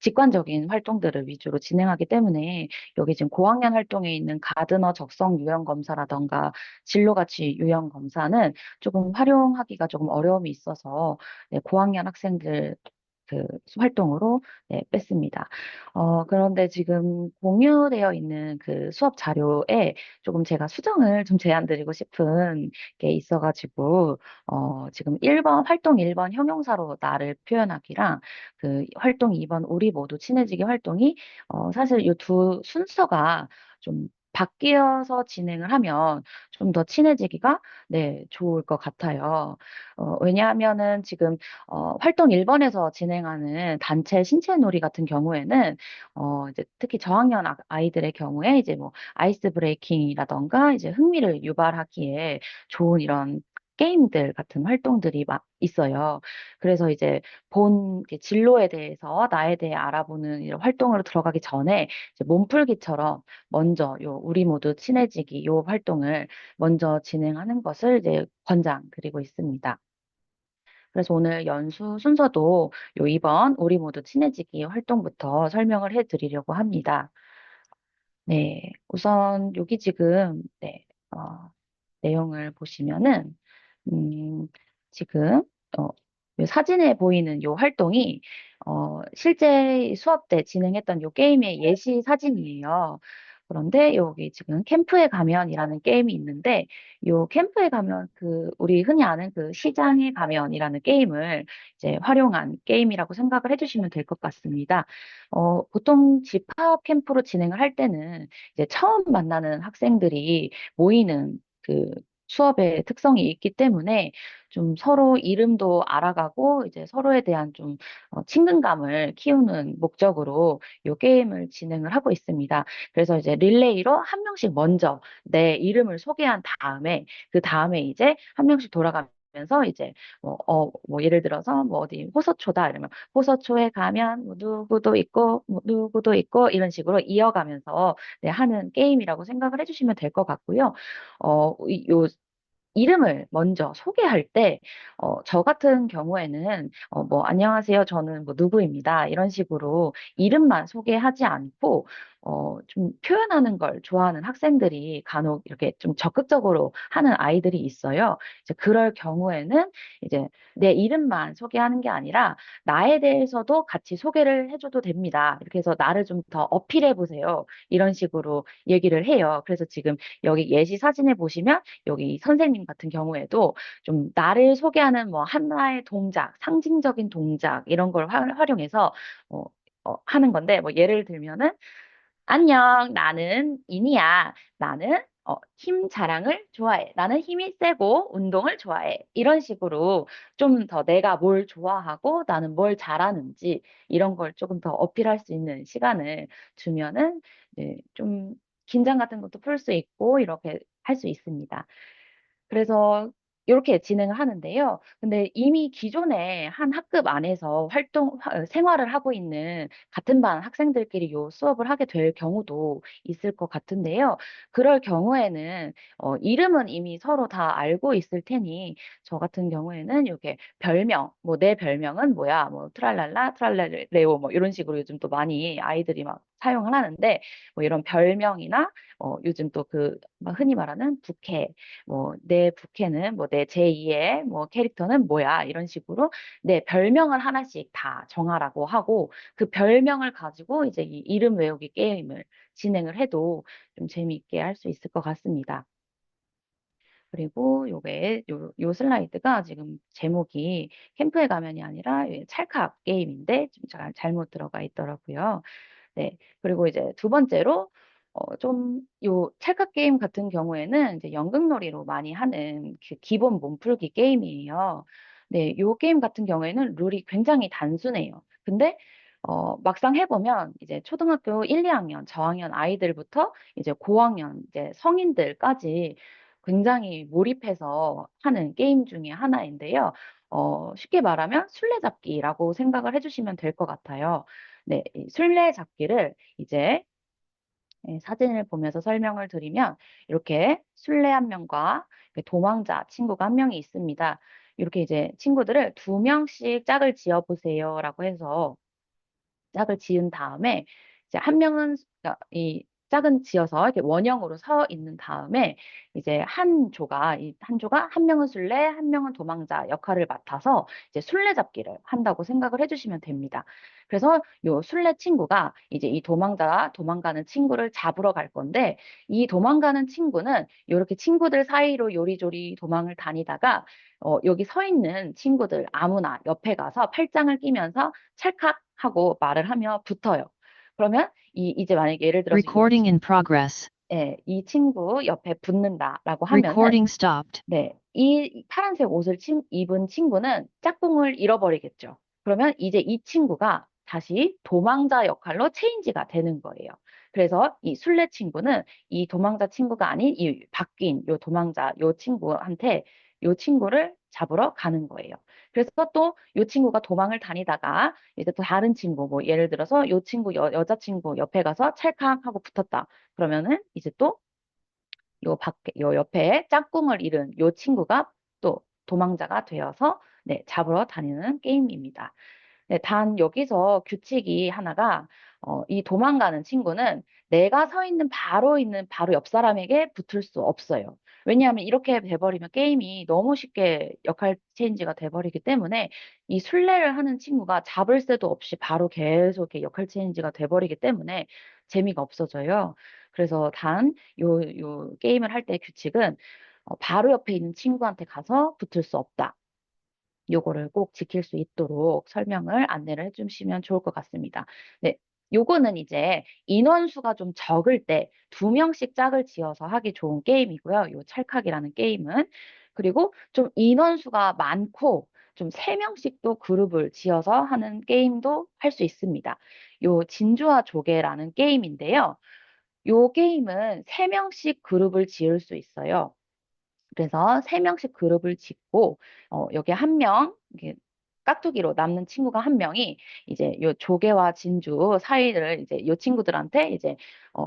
직관적인 활동들을 위주로 진행하기 때문에 여기 지금 고학년 활동에 있는 가드너 적성 유형 검사라던가 진로가치 유형 검사는 조금 활용하기가 조금 어려움이 있어서 네, 고학년 학생들 그 활동으로 네, 뺐습니다. 그런데 지금 공유되어 있는 그 수업 자료에 조금 제가 수정을 좀 제안드리고 싶은 게 있어가지고 지금 1번 활동 1번 형용사로 나를 표현하기랑 그 활동 2번 우리 모두 친해지기 활동이 사실 이 두 순서가 좀 바뀌어서 진행을 하면 좀 더 친해지기가 네, 좋을 것 같아요. 왜냐하면은 지금 활동 1번에서 진행하는 단체 신체놀이 같은 경우에는 이제 특히 저학년 아이들의 경우에 이제 뭐 아이스 브레이킹이라던가 이제 흥미를 유발하기에 좋은 이런 게임들 같은 활동들이 막 있어요. 그래서 이제 본 이렇게 진로에 대해서 나에 대해 알아보는 이런 활동으로 들어가기 전에 이제 몸풀기처럼 먼저 요 우리 모두 친해지기 요 활동을 먼저 진행하는 것을 이제 권장드리고 있습니다. 그래서 오늘 연수 순서도 요 이번 우리 모두 친해지기 활동부터 설명을 해드리려고 합니다. 네, 우선 여기 지금 네, 내용을 보시면은 음, 지금 요 사진에 보이는 요 활동이 실제 수업 때 진행했던 요 게임의 예시 사진이에요. 그런데 여기 지금 캠프에 가면이라는 게임이 있는데 요 캠프에 가면 그 우리 흔히 아는 그 시장에 가면이라는 게임을 이제 활용한 게임이라고 생각을 해주시면 될 것 같습니다. 보통 집합 캠프로 진행을 할 때는 이제 처음 만나는 학생들이 모이는 그 수업의 특성이 있기 때문에 좀 서로 이름도 알아가고 이제 서로에 대한 좀 친근감을 키우는 목적으로 이 게임을 진행을 하고 있습니다. 그래서 이제 릴레이로 한 명씩 먼저 내 이름을 소개한 다음에 그 다음에 이제 한 명씩 돌아가면서 이제 뭐 예를 들어서 뭐 어디 호서초다 이러면 호서초에 가면 뭐 누구도 있고 뭐 누구도 있고 이런 식으로 이어가면서 네, 하는 게임이라고 생각을 해주시면 될 것 같고요. 요 이름을 먼저 소개할 때, 저 같은 경우에는, 뭐, 안녕하세요. 저는 뭐 누구입니다. 이런 식으로 이름만 소개하지 않고, 좀 표현하는 걸 좋아하는 학생들이 간혹 이렇게 좀 적극적으로 하는 아이들이 있어요. 이제 그럴 경우에는 이제 내 이름만 소개하는 게 아니라 나에 대해서도 같이 소개를 해줘도 됩니다. 이렇게 해서 나를 좀 더 어필해 보세요. 이런 식으로 얘기를 해요. 그래서 지금 여기 예시 사진에 보시면 여기 선생님 같은 경우에도 좀 나를 소개하는 뭐 하나의 동작, 상징적인 동작 이런 걸 활용해서 어, 하는 건데 뭐 예를 들면은 안녕, 나는 이니야. 나는 힘 자랑을 좋아해. 나는 힘이 세고 운동을 좋아해. 이런 식으로 좀 더 내가 뭘 좋아하고 나는 뭘 잘하는지 이런 걸 조금 더 어필할 수 있는 시간을 주면은 네, 좀 긴장 같은 것도 풀 수 있고 이렇게 할 수 있습니다. 그래서 이렇게 진행을 하는데요. 근데 이미 기존에 한 학급 안에서 생활을 하고 있는 같은 반 학생들끼리 요 수업을 하게 될 경우도 있을 것 같은데요. 그럴 경우에는 이름은 이미 서로 다 알고 있을 테니 저 같은 경우에는 이렇게 별명, 뭐 내 별명은 뭐야, 뭐 트랄랄라, 트랄랄레오 뭐 이런 식으로 요즘 또 많이 아이들이 막 사용을 하는데 뭐 이런 별명이나 요즘 또 그 흔히 말하는 부캐 뭐 내 부캐는 뭐 내 제2의 뭐 캐릭터는 뭐야 이런 식으로 내 별명을 하나씩 다 정하라고 하고 그 별명을 가지고 이제 이 이름 외우기 게임을 진행을 해도 좀 재미있게 할 수 있을 것 같습니다. 그리고 요 슬라이드가 지금 제목이 캠프에 가면이 아니라 찰칵 게임인데 좀 잘못 들어가 있더라고요. 네. 그리고 이제 두 번째로, 요 찰칵 게임 같은 경우에는 이제 연극놀이로 많이 하는 그 기본 몸풀기 게임이에요. 네. 요 게임 같은 경우에는 룰이 굉장히 단순해요. 근데, 막상 해보면 이제 초등학교 1, 2학년, 저학년 아이들부터 이제 고학년, 이제 성인들까지 굉장히 몰입해서 하는 게임 중에 하나인데요. 쉽게 말하면 술래잡기라고 생각을 해주시면 될 것 같아요. 네, 이 술래잡기를 이제 사진을 보면서 설명을 드리면 이렇게 술래 한 명과 도망자 친구가 한 명이 있습니다. 이렇게 이제 친구들을 두 명씩 짝을 지어 보세요라고 해서 짝을 지은 다음에 이제 한 명은 그러니까 이 짝은 지어서 이렇게 원형으로 서 있는 다음에 이제 이 한 조가 한 명은 술래, 한 명은 도망자 역할을 맡아서 이제 술래잡기를 한다고 생각을 해주시면 됩니다. 그래서 요 술래 친구가 이제 이 도망가는 친구를 잡으러 갈 건데 이 도망가는 친구는 이렇게 친구들 사이로 요리조리 도망을 다니다가 여기 서 있는 친구들 아무나 옆에 가서 팔짱을 끼면서 찰칵 하고 말을 하며 붙어요. 그러면 이제 만약에 예를 들어서 Recording in progress. 예, 이 친구 옆에 붙는다라고 하면은 Recording stopped. 네, 이 파란색 옷을 입은 친구는 짝꿍을 잃어버리겠죠. 그러면 이제 이 친구가 다시 도망자 역할로 체인지가 되는 거예요. 그래서 이 술래 친구는 이 도망자 친구가 아닌 이 바뀐 요 도망자 요 친구한테 요 친구를 잡으러 가는 거예요. 그래서 또 요 친구가 도망을 다니다가 이제 또 다른 친구, 뭐 예를 들어서 요 친구 여자친구 옆에 가서 찰칵 하고 붙었다. 그러면은 이제 또 요 옆에 짝꿍을 잃은 요 친구가 또 도망자가 되어서 네, 잡으러 다니는 게임입니다. 네, 단 여기서 규칙이 하나가 이 도망가는 친구는 내가 서 있는 바로 옆 사람에게 붙을 수 없어요. 왜냐하면 이렇게 돼버리면 게임이 너무 쉽게 역할 체인지가 돼버리기 때문에 이 술래를 하는 친구가 잡을 새도 없이 바로 계속 이렇게 역할 체인지가 돼버리기 때문에 재미가 없어져요. 그래서 요 게임을 할 때 규칙은 바로 옆에 있는 친구한테 가서 붙을 수 없다. 요거를 꼭 지킬 수 있도록 설명을 안내를 해주시면 좋을 것 같습니다. 네, 요거는 이제 인원수가 좀 적을 때 2명씩 짝을 지어서 하기 좋은 게임이고요. 요 찰칵이라는 게임은. 그리고 좀 인원수가 많고 좀 3명씩도 그룹을 지어서 하는 게임도 할 수 있습니다. 요 진주와 조개라는 게임인데요. 요 게임은 3명씩 그룹을 지을 수 있어요. 그래서 3명씩 그룹을 짓고 여기 한 명, 이게 깍두기로 남는 친구가 한 명이 이제 요 조개와 진주 사이를 이제 요 친구들한테 이제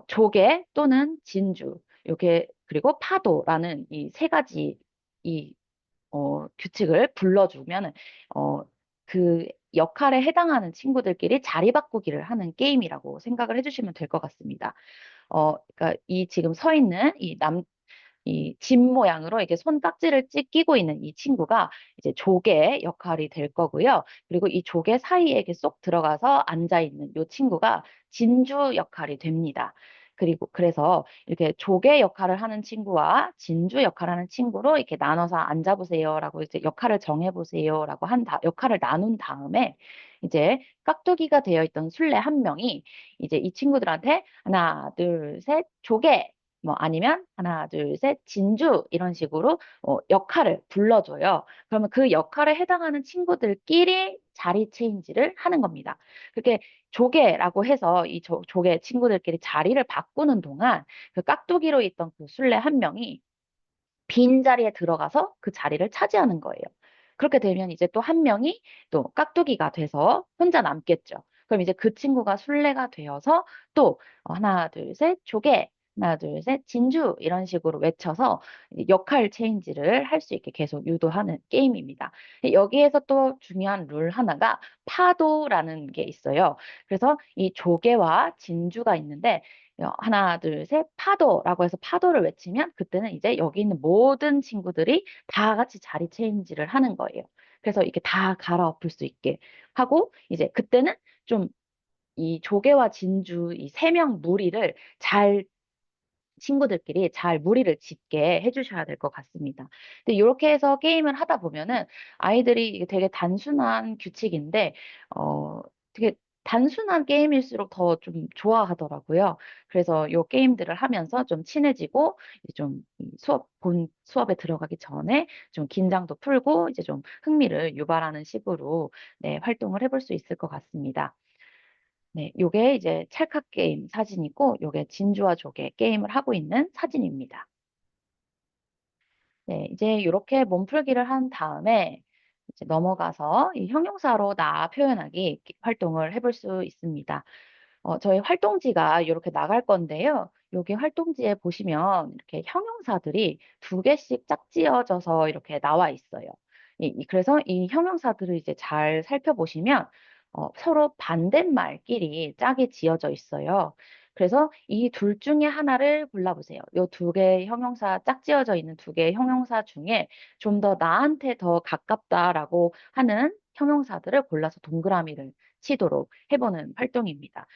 조개 또는 진주 요게 그리고 파도라는 이 세 가지 이 규칙을 불러주면은 그 역할에 해당하는 친구들끼리 자리 바꾸기를 하는 게임이라고 생각을 해주시면 될 것 같습니다. 그러니까 이 지금 서 있는 이 집 모양으로 이렇게 손깍지를 끼고 있는 이 친구가 이제 조개 역할이 될 거고요. 그리고 이 조개 사이에 이렇게 쏙 들어가서 앉아 있는 이 친구가 진주 역할이 됩니다. 그리고 그래서 이렇게 조개 역할을 하는 친구와 진주 역할을 하는 친구로 이렇게 나눠서 앉아보세요라고 이제 역할을 정해보세요라고 역할을 나눈 다음에 이제 깍두기가 되어 있던 술래 한 명이 이제 이 친구들한테 하나, 둘, 셋, 조개 뭐 아니면 하나, 둘, 셋, 진주 이런 식으로 역할을 불러줘요. 그러면 그 역할에 해당하는 친구들끼리 자리 체인지를 하는 겁니다. 그렇게 조개라고 해서 이 조개 친구들끼리 자리를 바꾸는 동안 그 깍두기로 있던 그 술래 한 명이 빈자리에 들어가서 그 자리를 차지하는 거예요. 그렇게 되면 이제 또 한 명이 또 깍두기가 돼서 혼자 남겠죠. 그럼 이제 그 친구가 술래가 되어서 또 하나, 둘, 셋, 조개, 하나, 둘, 셋, 진주 이런 식으로 외쳐서 이제 역할 체인지를 할 수 있게 계속 유도하는 게임입니다. 여기에서 또 중요한 룰 하나가 파도라는 게 있어요. 그래서 이 조개와 진주가 있는데 하나, 둘, 셋, 파도라고 해서 파도를 외치면 그때는 이제 여기 있는 모든 친구들이 다 같이 자리 체인지를 하는 거예요. 그래서 이게 다 갈아엎을 수 있게 하고 이제 그때는 좀 이 조개와 진주 이 3명 무리를 잘 친구들끼리 잘 무리를 짓게 해주셔야 될 것 같습니다. 근데 이렇게 해서 게임을 하다 보면은 아이들이 이게 되게 단순한 규칙인데, 되게 단순한 게임일수록 더 좀 좋아하더라고요. 그래서 이 게임들을 하면서 좀 친해지고, 이제 좀이 본 수업에 들어가기 전에 좀 긴장도 풀고, 이제 좀 흥미를 유발하는 식으로 네, 활동을 해볼 수 있을 것 같습니다. 네, 요게 이제 찰칵 게임 사진이고, 요게 진주와 조개 게임을 하고 있는 사진입니다. 네, 이제 이렇게 몸풀기를 한 다음에 이제 넘어가서 이 형용사로 나 표현하기 활동을 해볼 수 있습니다. 저희 활동지가 이렇게 나갈 건데요. 여기 활동지에 보시면 이렇게 형용사들이 2개씩 짝지어져서 이렇게 나와 있어요. 그래서 이 형용사들을 이제 잘 살펴보시면 서로 반대말끼리 짝이 지어져 있어요. 그래서 이 둘 중에 하나를 골라보세요. 이 2개의 형용사, 짝지어져 있는 2개의 형용사 중에 좀 더 나한테 더 가깝다라고 하는 형용사들을 골라서 동그라미를 치도록 해보는 활동입니다.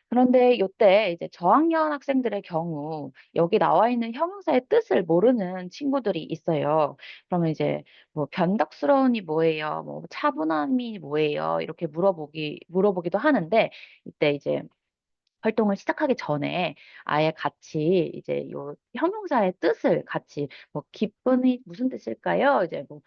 그런데 이때 이제 저학년 학생들의 경우 여기 나와 있는 형용사의 뜻을 모르는 친구들이 있어요. 그러면 이제 뭐 변덕스러운이 뭐예요? 뭐 차분함이 뭐예요? 이렇게 물어보기도 하는데 이때 이제 활동을 시작하기 전에 아예 같이 이제 요 형용사의 뜻을 같이 뭐 기쁨이 무슨 뜻일까요? 이제 뭐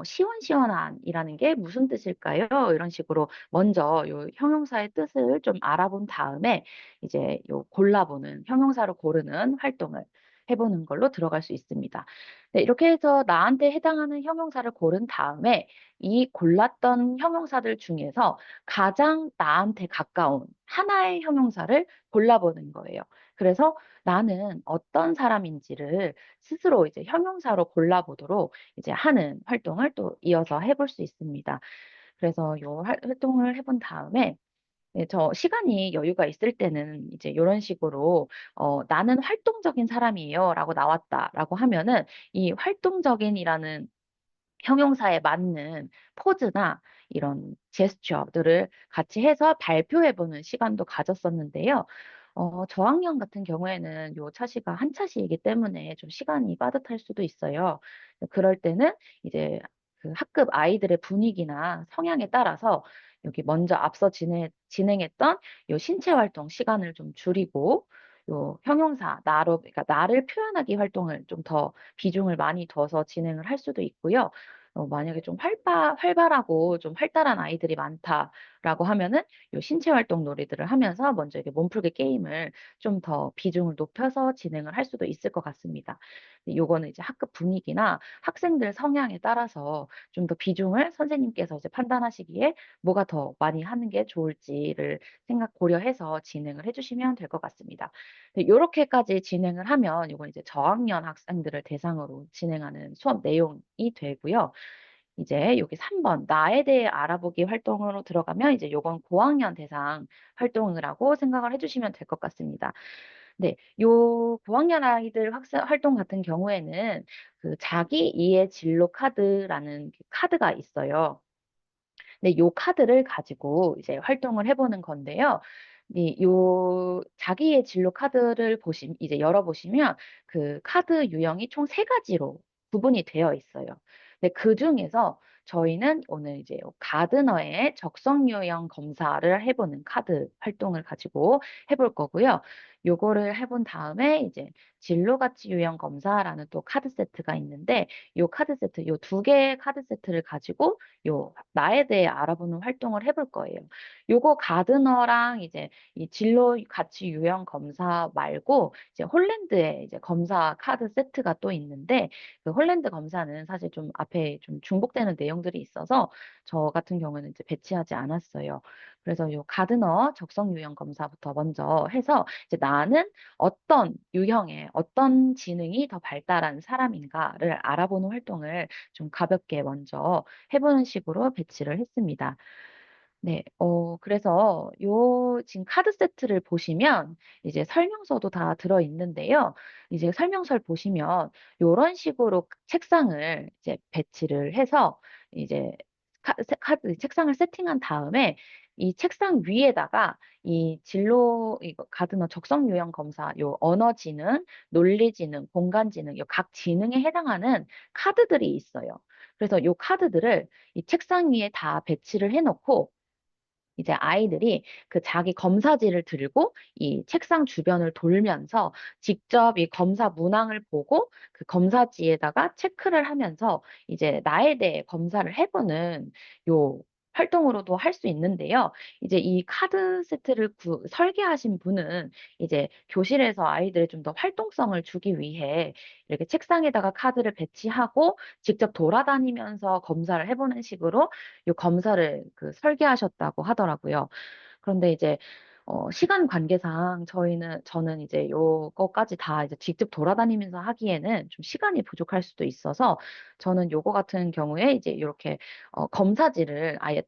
시원시원한이라는 게 무슨 뜻일까요? 이런 식으로 먼저 요 형용사의 뜻을 좀 알아본 다음에 이제 요 골라보는 형용사를 고르는 활동을 해보는 걸로 들어갈 수 있습니다. 네, 이렇게 해서 나한테 해당하는 형용사를 고른 다음에 이 골랐던 형용사들 중에서 가장 나한테 가까운 하나의 형용사를 골라보는 거예요. 그래서 나는 어떤 사람인지를 스스로 이제 형용사로 골라보도록 이제 하는 활동을 또 이어서 해볼 수 있습니다. 그래서 요 활동을 해본 다음에 네, 저 시간이 여유가 있을 때는 이제 이런 식으로 나는 활동적인 사람이에요라고 나왔다라고 하면은 이 활동적인이라는 형용사에 맞는 포즈나 이런 제스처들을 같이 해서 발표해보는 시간도 가졌었는데요. 저학년 같은 경우에는 요 차시가 한 차시이기 때문에 좀 시간이 빠듯할 수도 있어요. 그럴 때는 이제 그 학급 아이들의 분위기나 성향에 따라서 여기 먼저 앞서 진행했던 요 신체 활동 시간을 좀 줄이고 요 형용사 그러니까 나를 표현하기 활동을 좀 더 비중을 많이 둬서 진행을 할 수도 있고요. 만약에 좀 활발하고 좀 활달한 아이들이 많다라고 하면은 요 신체 활동 놀이들을 하면서 먼저 이렇게 몸풀기 게임을 좀 더 비중을 높여서 진행을 할 수도 있을 것 같습니다. 요거는 이제 학급 분위기나 학생들 성향에 따라서 좀 더 비중을 선생님께서 이제 판단하시기에 뭐가 더 많이 하는 게 좋을지를 고려해서 진행을 해주시면 될 것 같습니다. 네, 요렇게까지 진행을 하면 이건 이제 저학년 학생들을 대상으로 진행하는 수업 내용이 되고요. 이제 여기 3번 나에 대해 알아보기 활동으로 들어가면 이제 요건 고학년 대상 활동이라고 생각을 해주시면 될 것 같습니다. 네, 요 고학년 아이들 활동 같은 경우에는 그 자기 이해 진로 카드라는 카드가 있어요. 네, 요 카드를 가지고 이제 활동을 해보는 건데요. 요 자기의 진로 카드를 이제 열어보시면 그 카드 유형이 총 3가지로 구분이 되어 있어요. 근데 그 중에서 저희는 오늘 이제 가드너의 적성 유형 검사를 해보는 카드 활동을 가지고 해볼 거고요. 요거를 해본 다음에 이제 진로 가치 유형 검사라는 또 카드 세트가 있는데 요 카드 세트, 요 2개의 카드 세트를 가지고 요 나에 대해 알아보는 활동을 해볼 거예요. 요거 가드너랑 이제 이 진로 가치 유형 검사 말고 이제 홀랜드의 이제 검사 카드 세트가 또 있는데 그 홀랜드 검사는 사실 좀 앞에 좀 중복되는 내용들이 있어서 저 같은 경우는 이제 배치하지 않았어요. 그래서 요 가드너 적성 유형 검사부터 먼저 해서 이제 나는 어떤 유형의 어떤 지능이 더 발달한 사람인가를 알아보는 활동을 좀 가볍게 먼저 해보는 식으로 배치를 했습니다. 네, 그래서 요 지금 카드 세트를 보시면 이제 설명서도 다 들어있는데요. 이제 설명서를 보시면 요런 식으로 책상을 이제 배치를 해서 이제 책상을 세팅한 다음에 이 책상 위에다가 이 이거 가드너 적성 유형 검사, 요 언어 지능, 논리 지능, 공간 지능, 요 각 지능에 해당하는 카드들이 있어요. 그래서 요 카드들을 이 책상 위에 다 배치를 해놓고 이제 아이들이 그 자기 검사지를 들고 이 책상 주변을 돌면서 직접 이 검사 문항을 보고 그 검사지에다가 체크를 하면서 이제 나에 대해 검사를 해보는 요 활동으로도 할 수 있는데요. 이제 이 카드 세트를 설계하신 분은 이제 교실에서 아이들의 좀 더 활동성을 주기 위해 이렇게 책상에다가 카드를 배치하고 직접 돌아다니면서 검사를 해보는 식으로 요 검사를 설계하셨다고 하더라고요. 그런데 이제 시간 관계상 저는 이제 요거까지 다 이제 직접 돌아다니면서 하기에는 좀 시간이 부족할 수도 있어서 저는 요거 같은 경우에 이제 요렇게 검사지를 아예